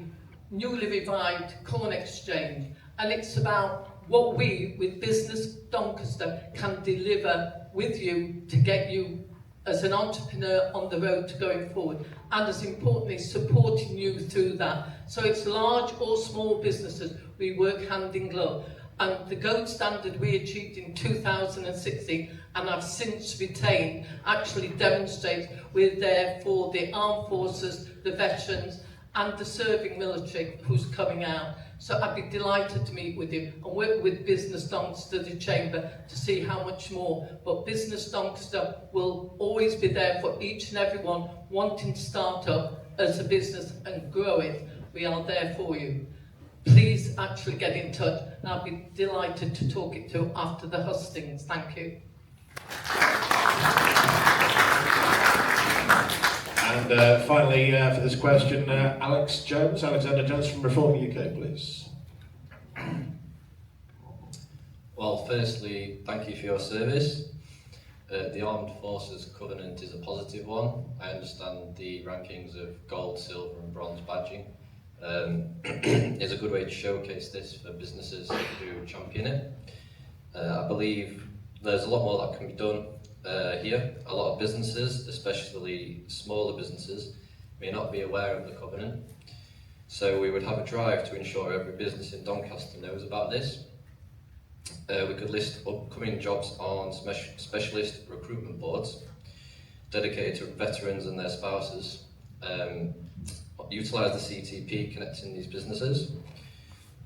newly revived Corn Exchange, and it's about what we with Business Doncaster can deliver with you to get you as an entrepreneur on the road to going forward, and as importantly supporting you through that. So it's large or small businesses, we work hand in glove, and the gold standard we achieved in 2016 and I've since retained actually demonstrates we're there for the armed forces, the veterans and the serving military who's coming out. So I'd be delighted to meet with you and work with Business Doncaster, the Chamber, to see how much more. But Business Doncaster will always be there for each and everyone wanting to start up as a business and grow it. We are there for you. Please actually get in touch and I'll be delighted to talk it to after the hustings. Thank you. And finally, for this question, Alexander Jones from Reform UK, please. Well, firstly, thank you for your service. The Armed Forces Covenant is a positive one. I understand the rankings of gold, silver and bronze badging. It's a good way to showcase this for businesses who champion it. I believe there's a lot more that can be done here. A lot of businesses, especially smaller businesses, may not be aware of the covenant. So we would have a drive to ensure every business in Doncaster knows about this. We could list upcoming jobs on specialist recruitment boards dedicated to veterans and their spouses. Utilise the CTP connecting these businesses.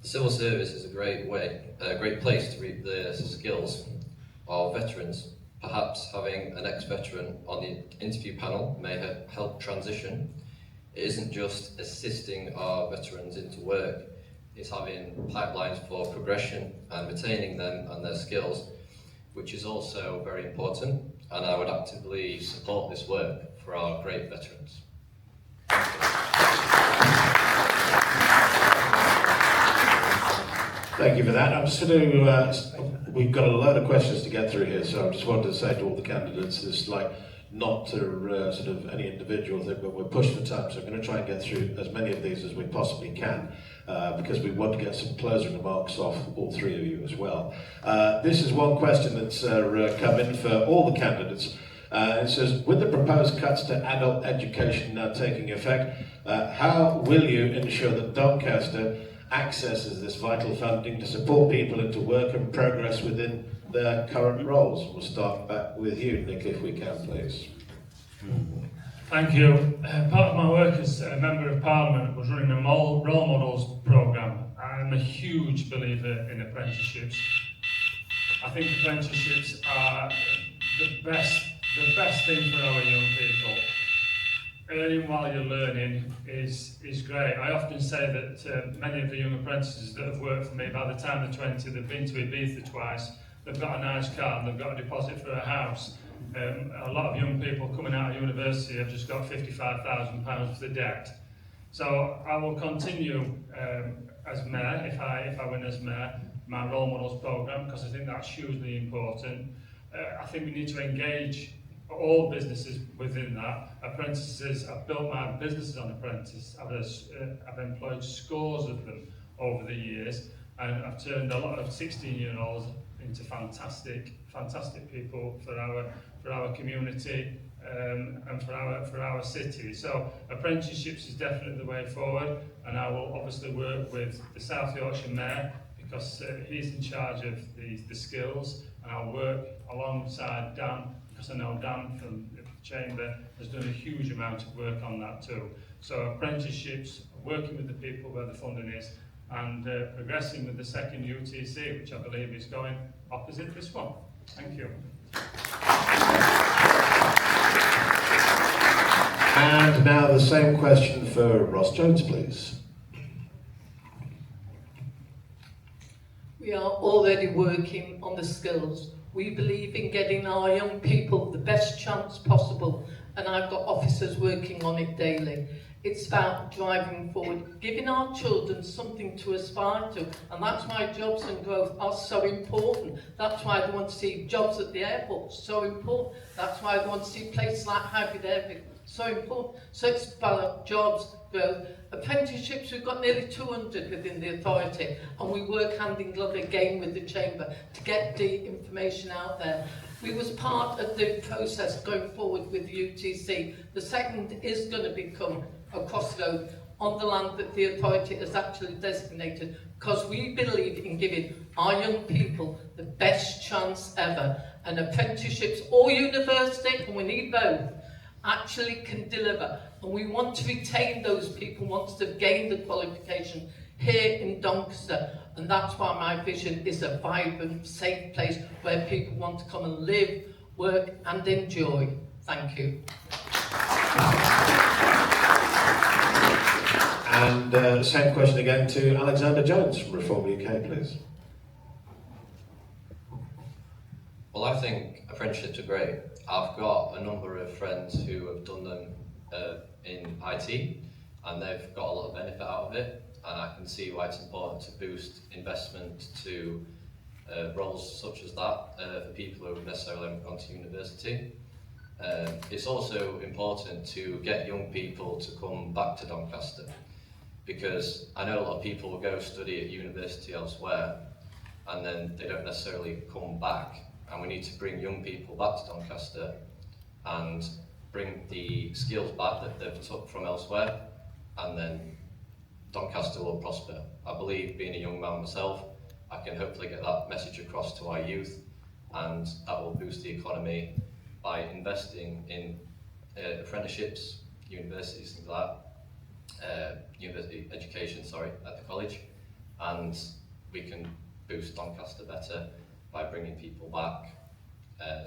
The civil service is a great place to reap the skills of veterans. Perhaps having an ex-veteran on the interview panel may help transition. It isn't just assisting our veterans into work, it's having pipelines for progression and retaining them and their skills, which is also very important, and I would actively support this work for our great veterans. Thank you for that. I'm just going to, we've got a load of questions to get through here, so I just wanted to say to all the candidates, it's like not to sort of any individual thing, but we're pushed for time, so I'm going to try and get through as many of these as we possibly can, because we want to get some closing remarks off all three of you as well. This is one question that's come in for all the candidates. It says, with the proposed cuts to adult education now taking effect, how will you ensure that Doncaster accesses this vital funding to support people into work and progress within their current roles? We'll start back with you, Nick, if we can, please. Thank you. Part of my work as a Member of Parliament was running a role models programme. I'm a huge believer in apprenticeships. I think apprenticeships are the best thing for our young people. Earning while you're learning is great. I often say that many of the young apprentices that have worked for me, by the time they're 20, they've been to Ibiza twice, they've got a nice car, and they've got a deposit for a house. A lot of young people coming out of university have just got £55,000 for the debt. So I will continue as Mayor, if I win as Mayor, my role models programme, because I think that's hugely important. I think we need to engage all businesses within that. Apprentices, I've built my businesses on apprentices. I've employed scores of them over the years, and I've turned a lot of 16-year-olds into fantastic people for our community and for our city. So apprenticeships is definitely the way forward, and I will obviously work with the South Yorkshire Mayor, because he's in charge of the skills, and I'll work alongside Dan, because I know Dan from the Chamber has done a huge amount of work on that too. So apprenticeships, working with the people where the funding is, and progressing with the second UTC, which I believe is going opposite this one. Thank you. And now the same question for Ross Jones, please. We are already working on the skills. We believe in getting our young people the best chance possible, and I've got officers working on it daily. It's about driving forward, giving our children something to aspire to, and that's why jobs and growth are so important. That's why they want to see jobs at the airport, so important. That's why they want to see places like Hybrid Airport, so important. So it's about jobs, growth. Apprenticeships, we've got nearly 200 within the authority, and we work hand in glove again with the Chamber to get the information out there. We was part of the process going forward with the UTC. The second is going to become a crossroad on the land that the authority has actually designated, because we believe in giving our young people the best chance ever. And apprenticeships or university, and we need both, actually can deliver. And we want to retain those people once they've gained the qualification here in Doncaster. And that's why my vision is a vibrant, safe place where people want to come and live, work and enjoy. Thank you. And same question again to Alexander Jones from Reform UK, please. Well, I think apprenticeships are great. I've got a number of friends who have done them in IT, and they've got a lot of benefit out of it, and I can see why it's important to boost investment to roles such as that for people who necessarily haven't gone to university. It's also important to get young people to come back to Doncaster, because I know a lot of people will go study at university elsewhere and then they don't necessarily come back, and we need to bring young people back to Doncaster and bring the skills back that they've took from elsewhere, and then Doncaster will prosper. I believe, being a young man myself, I can hopefully get that message across to our youth, and that will boost the economy by investing in apprenticeships, universities, things like that, university education, at the college, and we can boost Doncaster better by bringing people back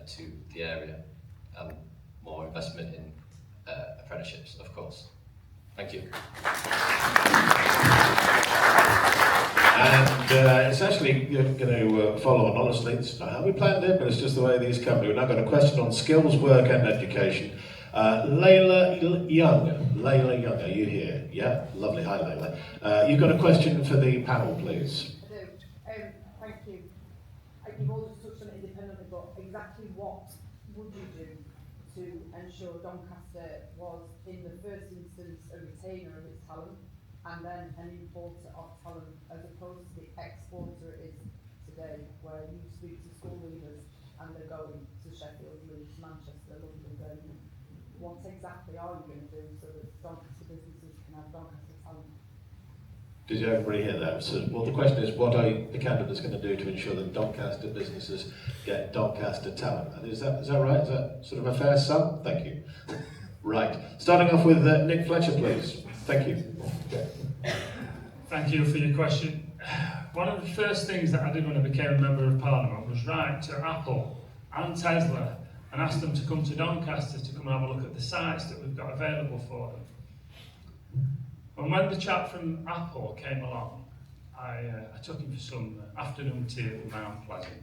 to the area, and more investment in apprenticeships, of course. Thank you. And it's actually going to follow on, honestly. It's not how we planned it, but it's just the way these come. We've now got a question on skills, work and education. Layla Young, are you here? Yeah, lovely. Hi, Layla. You've got a question for the panel, please. I do. Thank you. You've all just touched on it independently, but exactly what would you do to ensure Doncaster was, in the first instance, a retainer of its talent, and then an importer of talent, as opposed to the exporter it is today, where you speak to school leavers and they're going to Sheffield, Leeds, Manchester, London, Birmingham. What exactly are you going to do so that Doncaster businesses can have Doncaster talent? Did everybody hear that? So, well, the question is, what are the candidates going to do to ensure that Doncaster businesses get Doncaster talent? And is that right? Is that sort of a fair sum? Thank you. Right. Starting off with Nick Fletcher, please. Thank you. Thank you for your question. One of the first things that I did when I became a Member of Parliament was write to Apple and Tesla and ask them to come to Doncaster to come and have a look at the sites that we've got available for them. And when the chap from Apple came along, I took him for some afternoon tea at Mount Pleasant.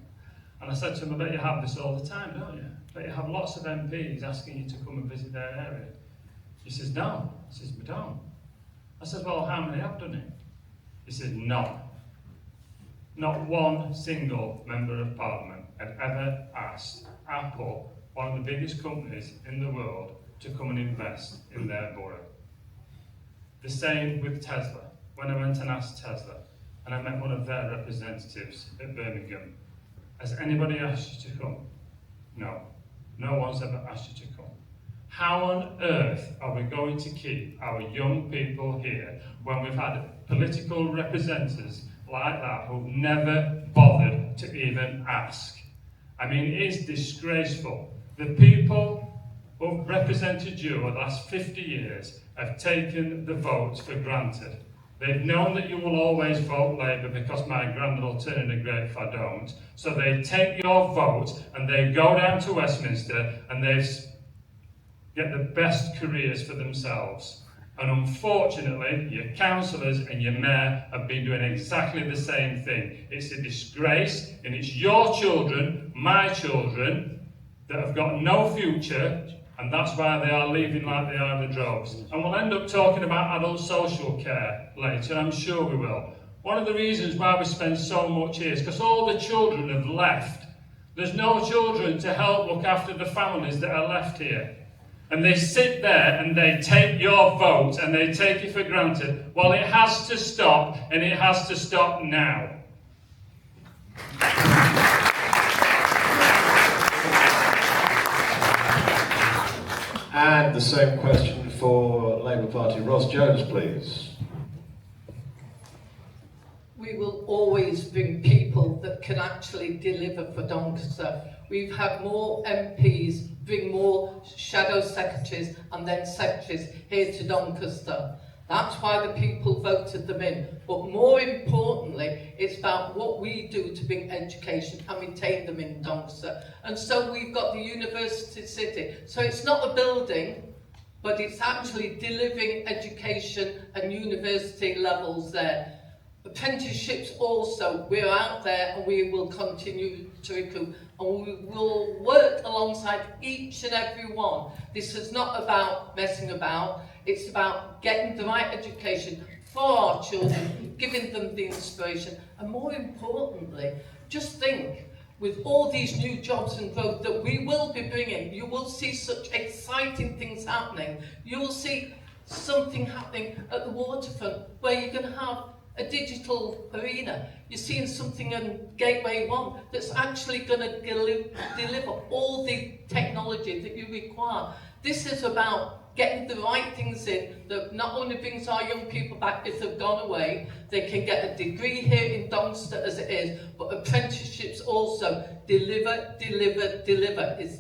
And I said to him, I bet you have this all the time, don't you? I bet you have lots of MPs asking you to come and visit their area. He says, no. He says, we don't. I said, well, how many have done it? He said, none. Not one single Member of Parliament had ever asked Apple, one of the biggest companies in the world, to come and invest in their borough. The same with Tesla. When I went and asked Tesla, and I met one of their representatives at Birmingham, has anybody asked you to come? No. No one's ever asked you to come. How on earth are we going to keep our young people here when we've had political representatives like that who've never bothered to even ask? I mean, it is disgraceful. The people who've represented you over the last 50 years have taken the votes for granted. They've known that you will always vote Labour because my granddad will turn in a grave if I don't. So they take your vote and they go down to Westminster and they get the best careers for themselves. And unfortunately, your councillors and your mayor have been doing exactly the same thing. It's a disgrace, and it's your children, my children, that have got no future, and that's why they are leaving like they are in the droves. And we'll end up talking about adult social care later, I'm sure we will. One of the reasons why we spend so much here is because all the children have left. There's no children to help look after the families that are left here. And they sit there and they take your vote and they take it for granted. Well, it has to stop, and it has to stop now. And the same question for Labour Party. Ross Jones, please. We will always bring people that can actually deliver for Doncaster. We've had more MPs bring more shadow secretaries and then secretaries here to Doncaster. That's why the people voted them in. But more importantly, it's about what we do to bring education and retain them in Doncaster. And so we've got the University City. So it's not a building, but it's actually delivering education and university levels there. Apprenticeships also, we're out there and we will continue to recruit, and we will work alongside each and every one. This is not about messing about, it's about getting the right education for our children, giving them the inspiration, and more importantly, just think, with all these new jobs and growth that we will be bringing, you will see such exciting things happening. You will see something happening at the waterfront where you're going to have a digital arena. You're seeing something in Gateway 1 that's actually going to deliver all the technology that you require. This is about getting the right things in that not only brings our young people back if they've gone away, they can get a degree here in Doncaster as it is, but apprenticeships also deliver.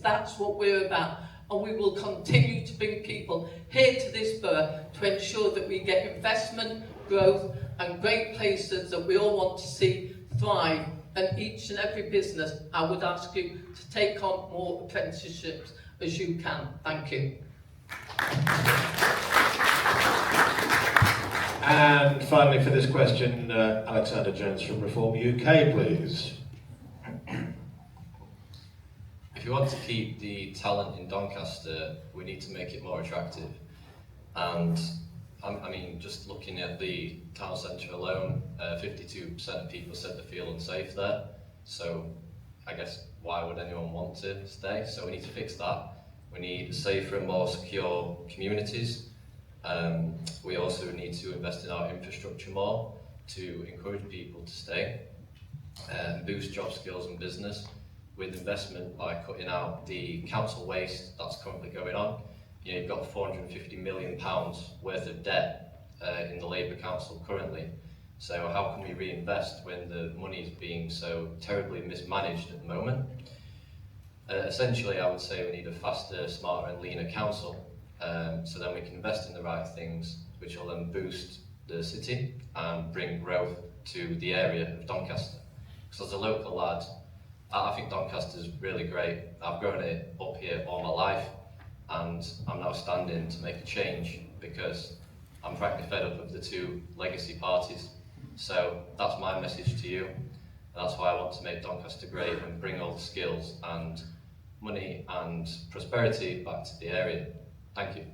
That's what we're about. And we will continue to bring people here to this borough to ensure that we get investment, growth, and great places that we all want to see thrive. And each and every business, I would ask you to take on more apprenticeships as you can. Thank you. And finally for this question, Alexander Jones from Reform UK, please. If you want to keep the talent in Doncaster, we need to make it more attractive. And I mean, just looking at the town centre alone, 52% of people said they feel unsafe there. So I guess why would anyone want to stay? So we need to fix that. We need safer and more secure communities. We also need to invest in our infrastructure more to encourage people to stay and boost job skills and business with investment by cutting out the council waste that's currently going on. You know, you've got £450 million worth of debt in the Labour Council currently. So how can we reinvest when the money is being so terribly mismanaged at the moment? Essentially, I would say we need a faster, smarter and leaner council, so then we can invest in the right things, which will then boost the city and bring growth to the area of Doncaster. Because as a local lad, I think Doncaster is really great. I've grown it up here all my life, and I'm now standing to make a change because I'm frankly fed up of the two legacy parties. So that's my message to you, and that's why I want to make Doncaster great and bring all the skills and money and prosperity back to the area. Thank you.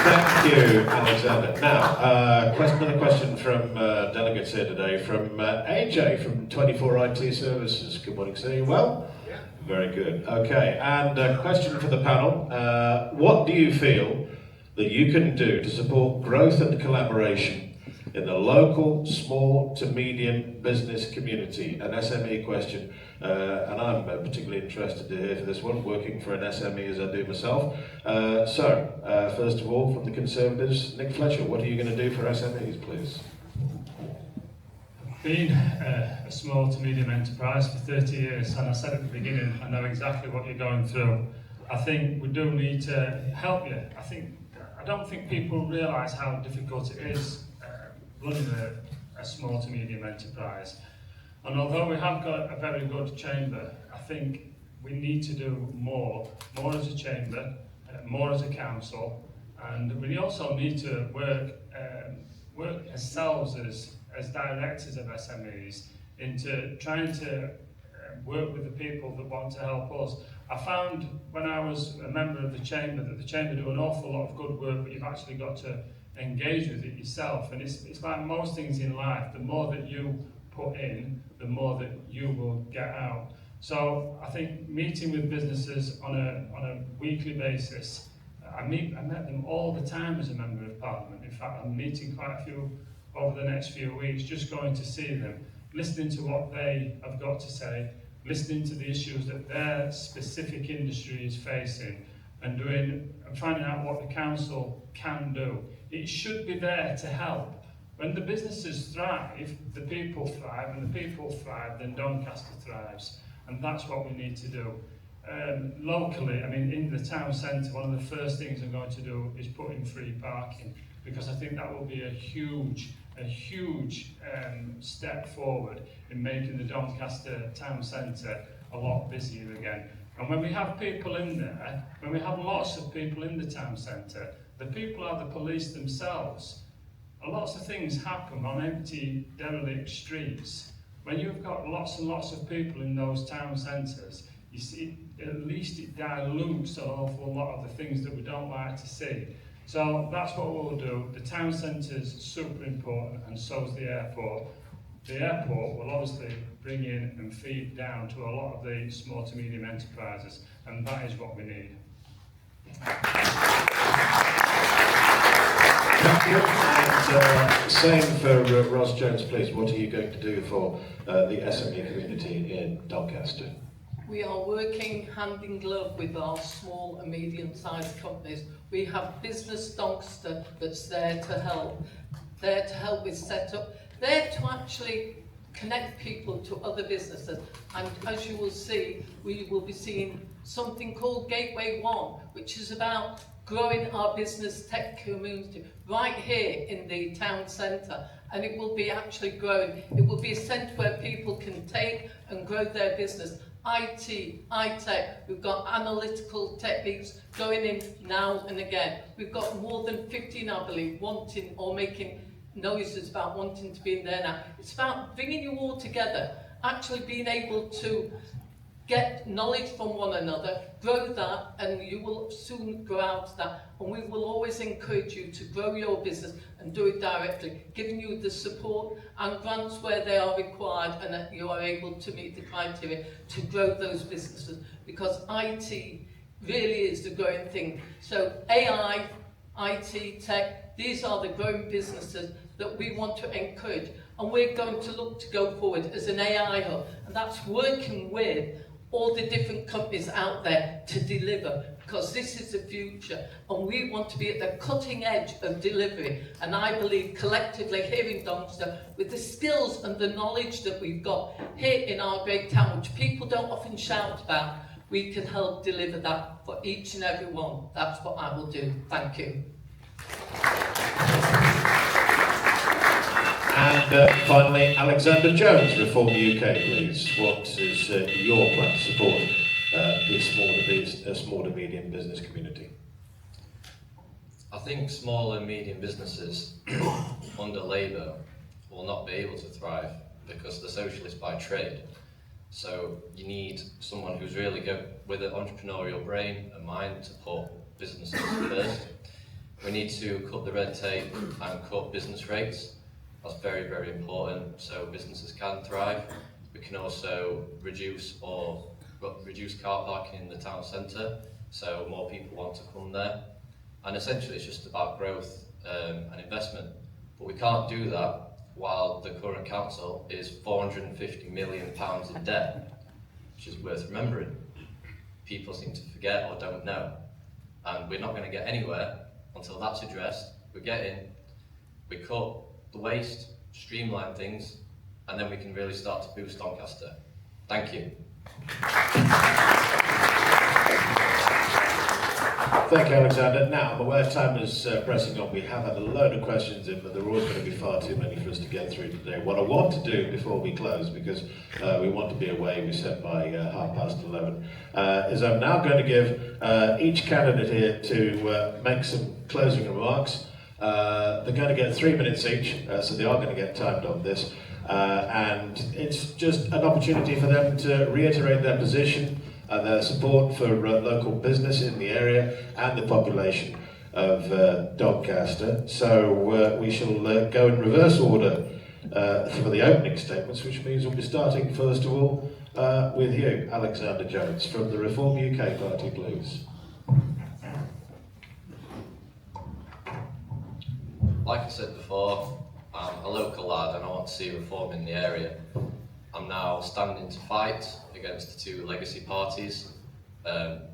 Thank you, Alexander. Now, another question from delegates here today from AJ from 24 IT Services. Good morning, sir. You well? Yeah. Very good. Okay, and a question for the panel. What do you feel that you can do to support growth and collaboration in the local small to medium business community? An SME question, and I'm particularly interested to hear for this one, working for an SME as I do myself. First of all, from the Conservatives, Nick Fletcher, what are you going to do for SMEs, please? Been a small to medium enterprise for 30 years, and I said at the beginning, I know exactly what you're going through. I think we do need to help you. I don't think people realise how difficult it is running a small to medium enterprise. And although we have got a very good chamber, I think we need to do more as a chamber, more as a council, and we also need to work ourselves as directors of SMEs into trying to work with the people that want to help us. I found when I was a member of the chamber that the chamber do an awful lot of good work, but you've actually got to engage with it yourself. And it's like most things in life, the more that you put in, the more that you will get out. So I think meeting with businesses on a weekly basis, I met them all the time as a member of Parliament. In fact, I'm meeting quite a few over the next few weeks, just going to see them, listening to what they have got to say, listening to the issues that their specific industry is facing, and finding out what the council can do. It should be there to help. When the businesses thrive, the people thrive, and the people thrive, then Doncaster thrives. And that's what we need to do. Locally, I mean, in the town centre, one of the first things I'm going to do is put in free parking, because I think that will be a huge step forward in making the Doncaster town centre a lot busier again. And when we have people in there, when we have lots of people in the town centre, the people are the police themselves. Lots of things happen on empty, derelict streets. When you've got lots and lots of people in those town centres, you see, at least it dilutes an awful lot of the things that we don't like to see. So that's what we'll do. The town centre's super important, and so is the airport. The airport will obviously bring in and feed down to a lot of the small to medium enterprises, and that is what we need. And same for Ross Jones, please. What are you going to do for the SME community in Doncaster? We are working hand in glove with our small and medium-sized companies. We have Business Doncaster that's there to help with setup, there to actually connect people to other businesses. And as you will see, we will be seeing something called Gateway One, which is about growing our business tech community right here in the town centre. And it will be actually growing. It will be a centre where people can take and grow their business. IT, iTech, we've got analytical techniques going in now and again. We've got more than 15, I believe, wanting or making noises about wanting to be in there now. It's about bringing you all together, actually being able to get knowledge from one another, grow that, and you will soon grow out of that. And we will always encourage you to grow your business and do it directly, giving you the support and grants where they are required, and that you are able to meet the criteria to grow those businesses, because IT really is the growing thing. So AI, IT, tech, these are the growing businesses that we want to encourage, and we're going to look to go forward as an AI hub, and that's working with all the different companies out there to deliver, because this is the future and we want to be at the cutting edge of delivery. And I believe collectively here in Doncaster, with the skills and the knowledge that we've got here in our great town, which people don't often shout about, we can help deliver that for each and every one. That's what I will do. Thank you. And finally, Alexander Jones, Reform UK, please. What is your plan to support the small to medium business community? I think small and medium businesses under Labour will not be able to thrive because they're socialist by trade. So you need someone who's really good with an entrepreneurial brain and mind to put businesses first. We need to cut the red tape and cut business rates. That's very, very important so businesses can thrive. We can also reduce car parking in the town centre so more people want to come there. And essentially it's just about growth and investment. But we can't do that while the current council is £450 million in debt, which is worth remembering. People seem to forget or don't know. And we're not going to get anywhere until that's addressed. We cut the waste, streamline things, and then we can really start to boost Doncaster. Thank you. Thank you, Alexander. Now, I'm aware time is pressing on. We have had a load of questions in, but there are always going to be far too many for us to get through today. What I want to do before we close, because we want to be away, we set by 11:30, is I'm now going to give each candidate here to make some closing remarks. They're going to get 3 minutes each, so they are going to get timed on this. And it's just an opportunity for them to reiterate their position, their support for local business in the area and the population of Doncaster. So we shall go in reverse order for the opening statements, which means we'll be starting first of all with you, Alexander Jones, from the Reform UK Party, please. Like I said before, I'm a local lad and I want to see reform in the area. I'm now standing to fight against the two legacy parties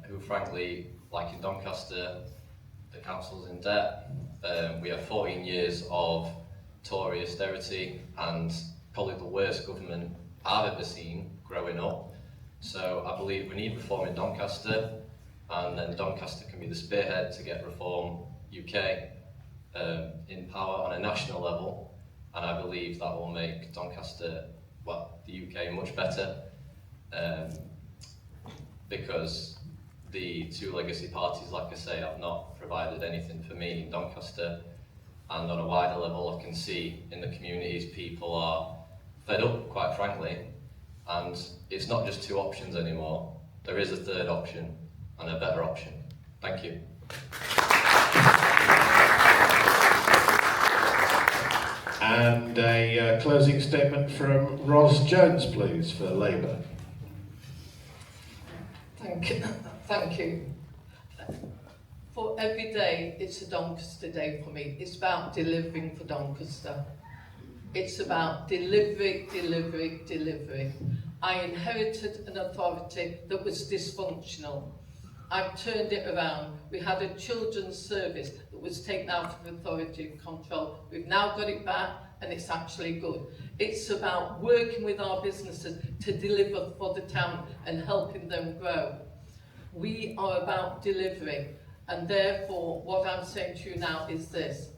who frankly, like in Doncaster, the council's in debt. We have 14 years of Tory austerity and probably the worst government I've ever seen growing up. So I believe we need reform in Doncaster, and then Doncaster can be the spearhead to get Reform UK in power on a national level, and I believe that will make Doncaster, well, the UK much better, because the two legacy parties, like I say, have not provided anything for me in Doncaster, and on a wider level I can see in the communities people are fed up, quite frankly, and it's not just two options anymore, there is a third option and a better option. Thank you. And a closing statement from Ros Jones, please, for Labour. Thank you. Thank you. For every day, it's a Doncaster day for me. It's about delivering for Doncaster. It's about delivery, delivery, delivery. I inherited an authority that was dysfunctional. I've turned it around. We had a children's service that was taken out of authority control. We've now got it back and it's actually good. It's about working with our businesses to deliver for the town and helping them grow. We are about delivery, and therefore what I'm saying to you now is this.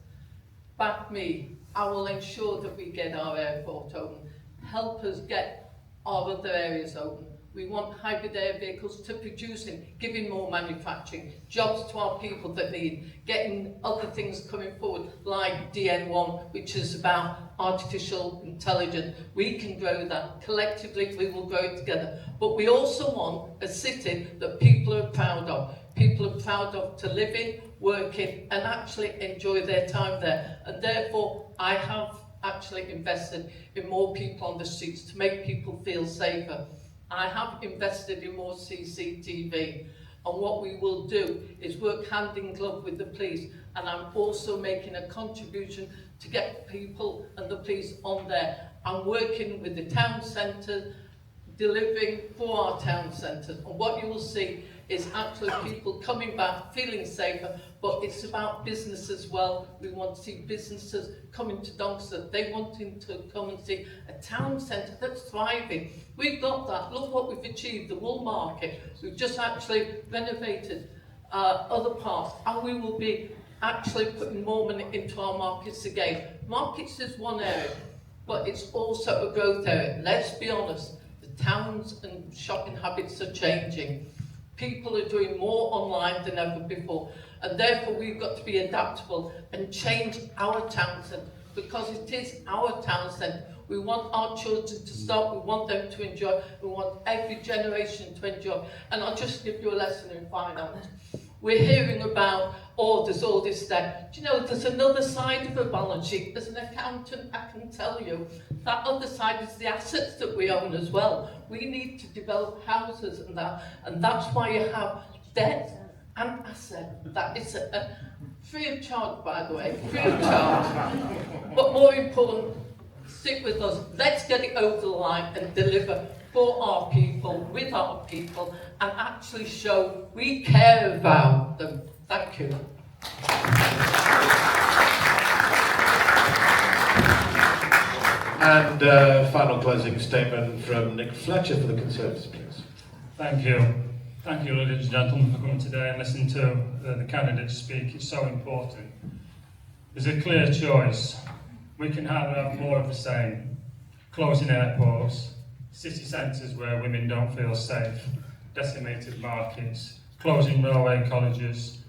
Back me. I will ensure that we get our airport open. Help us get our other areas open. We want hybrid air vehicles to producing, giving more manufacturing, jobs to our people that need, getting other things coming forward, like DN1, which is about artificial intelligence. We can grow that. Collectively, we will grow it together. But we also want a city that people are proud of. People are proud of to live in, work in, and actually enjoy their time there. And therefore, I have actually invested in more people on the streets to make people feel safer. I have invested in more CCTV, and what we will do is work hand in glove with the police, and I'm also making a contribution to get people and the police on there. I'm working with the town centre, delivering for our town centres, and what you will see is actually people coming back feeling safer, but it's about business as well. We want to see businesses coming to Doncaster. They wanting to come and see a town centre that's thriving. We've got that. Look what we've achieved, the Wool Market. We've just actually renovated other parts, and we will be actually putting more money into our markets again. Markets is one area, but it's also a growth area. Let's be honest, the towns and shopping habits are changing. People are doing more online than ever before, and therefore we've got to be adaptable and change our town centre, because it is our town centre. We want our children to stop, we want them to enjoy, we want every generation to enjoy. And I'll just give you a lesson in finance. We're hearing about, oh, there's all this debt. Do you know, there's another side of a balance sheet. As an accountant, I can tell you, that other side is the assets that we own as well. We need to develop houses and that's why you have debt and asset. That is free of charge, by the way, free of charge. But more important, stick with us. Let's get it over the line and deliver for our people, with our people, and actually show we care about them. Thank you. And final closing statement from Nick Fletcher for the Conservatives, please. Thank you. Thank you, ladies and gentlemen, for coming today and listening to the candidates speak. It's so important. There's a clear choice. We can either have more of the same, closing airports, city centres where women don't feel safe, decimated markets, closing railway colleges,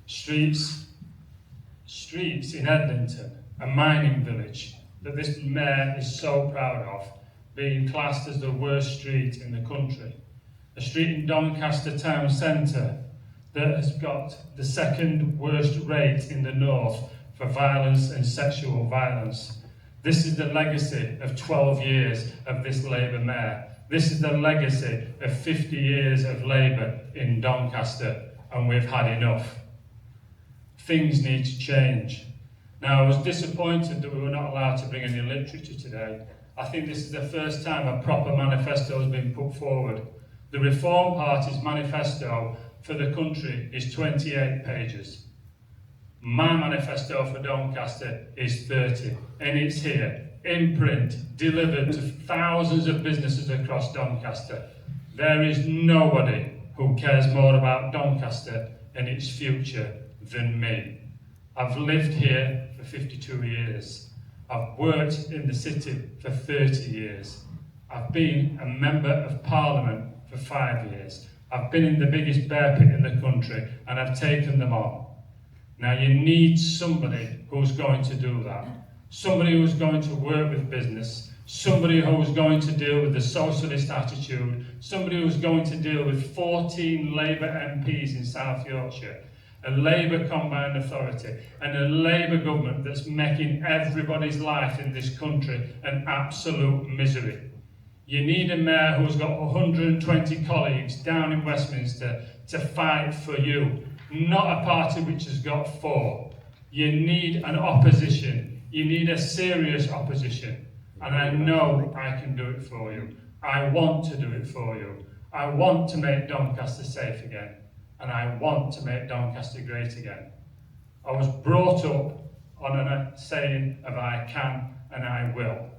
streets in Edmonton, a mining village that this mayor is so proud of, being classed as the worst street in the country. A street in Doncaster town centre that has got the second worst rate in the north for violence and sexual violence. This is the legacy of 12 years of this Labour mayor. This is the legacy of 50 years of Labour in Doncaster, and we've had enough. Things need to change. Now, I was disappointed that we were not allowed to bring any literature today. I think this is the first time a proper manifesto has been put forward. The Reform Party's manifesto for the country is 28 pages. My manifesto for Doncaster is 30, and it's here, in print, delivered to thousands of businesses across Doncaster. There is nobody who cares more about Doncaster and its future than me. I've lived here for 52 years. I've worked in the city for 30 years. I've been a member of Parliament for 5 years. I've been in the biggest bear pit in the country, and I've taken them on. Now you need somebody who's going to do that. Somebody who's going to work with business, somebody who's going to deal with the socialist attitude, somebody who's going to deal with 14 Labour MPs in South Yorkshire. a Labour combined authority, and a Labour government that's making everybody's life in this country an absolute misery. You need a mayor who's got 120 colleagues down in Westminster to fight for you, not a party which has got 4. You need an opposition. You need a serious opposition. And I know I can do it for you. I want to do it for you. I want to make Doncaster safe again. And I want to make Doncaster great again. I was brought up on a saying of I can and I will.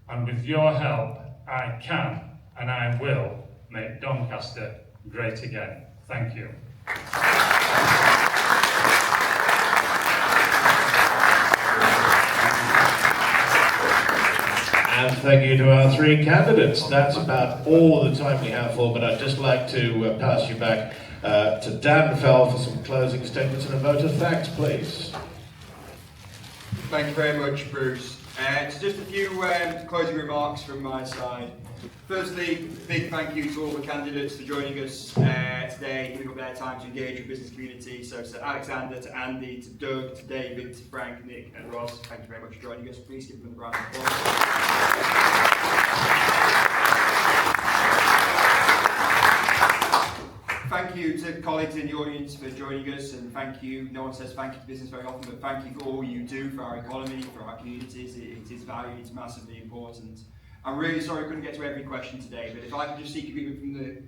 And with your help, I can and I will make Doncaster great again. Thank you. And thank you to our 3 candidates. That's about all the time we have for, but I'd just like to pass you back to Dan Fell for some closing statements and a vote of thanks, please. Thank you very much, Bruce. So just a few closing remarks from my side. Firstly, big thank you to all the candidates for joining us today, giving up their time to engage with the business community. So to Alexander, to Andy, to Doug, to David, to Frank, Nick and Ross, thank you very much for joining us. Please give them a round of applause. Thank you to colleagues in the audience for joining us, and thank you, no one says thank you to business very often, but thank you for all you do for our economy, for our communities. It is valued, it's massively important. I'm really sorry I couldn't get to every question today, but if I could just seek agreement from the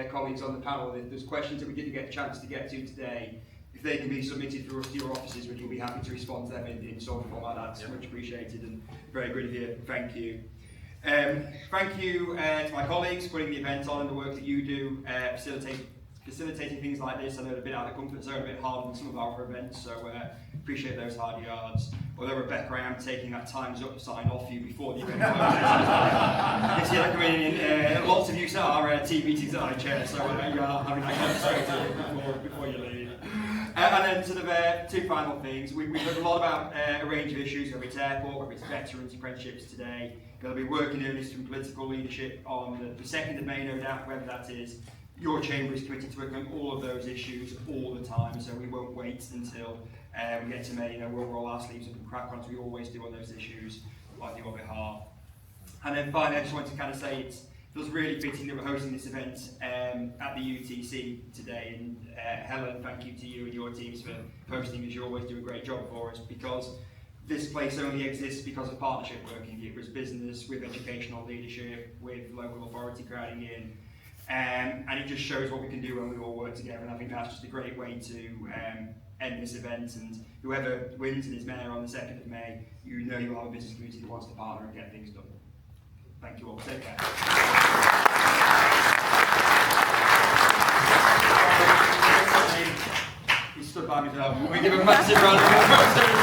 colleagues on the panel, if there's questions that we didn't get a chance to get to today, if they can be submitted for us to your offices, would you be happy to respond to them in some format? That's much appreciated and very good of you. Thank you. Thank you to my colleagues for putting the event on and the work that you do, facilitating things like this. I know they're a bit out of the comfort zone, a bit harder than some of our other events, so appreciate those hard yards. Although Rebecca, I am taking that time's up sign off you before the event closes. You see that coming in, lots of you at our team meetings that I chair, so you are having that conversation before you leave. And then sort of 2 final things. We've heard a lot about a range of issues, whether it's airport, whether it's veterans, apprenticeships today. There'll be working earnest from political leadership on the 2nd of May, no doubt, whether that is. Your chamber is committed to working on all of those issues all the time, so we won't wait until we get to May. We'll roll our sleeves up and crack on as we always do on those issues on your behalf. And then finally, I just want to kind of say it feels really fitting that we're hosting this event at the UTC today. And Helen, thank you to you and your teams for hosting, as you always do a great job for us, because this place only exists because of partnership working. It was business with educational leadership, with local authority crowding in. And it just shows what we can do when we all work together, and I think that's just a great way to end this event. And whoever wins and is mayor on the 2nd of May, you know you'll have a business community that wants to partner and get things done. Thank you all. Take care. He stood by me to help. We give a massive round of applause.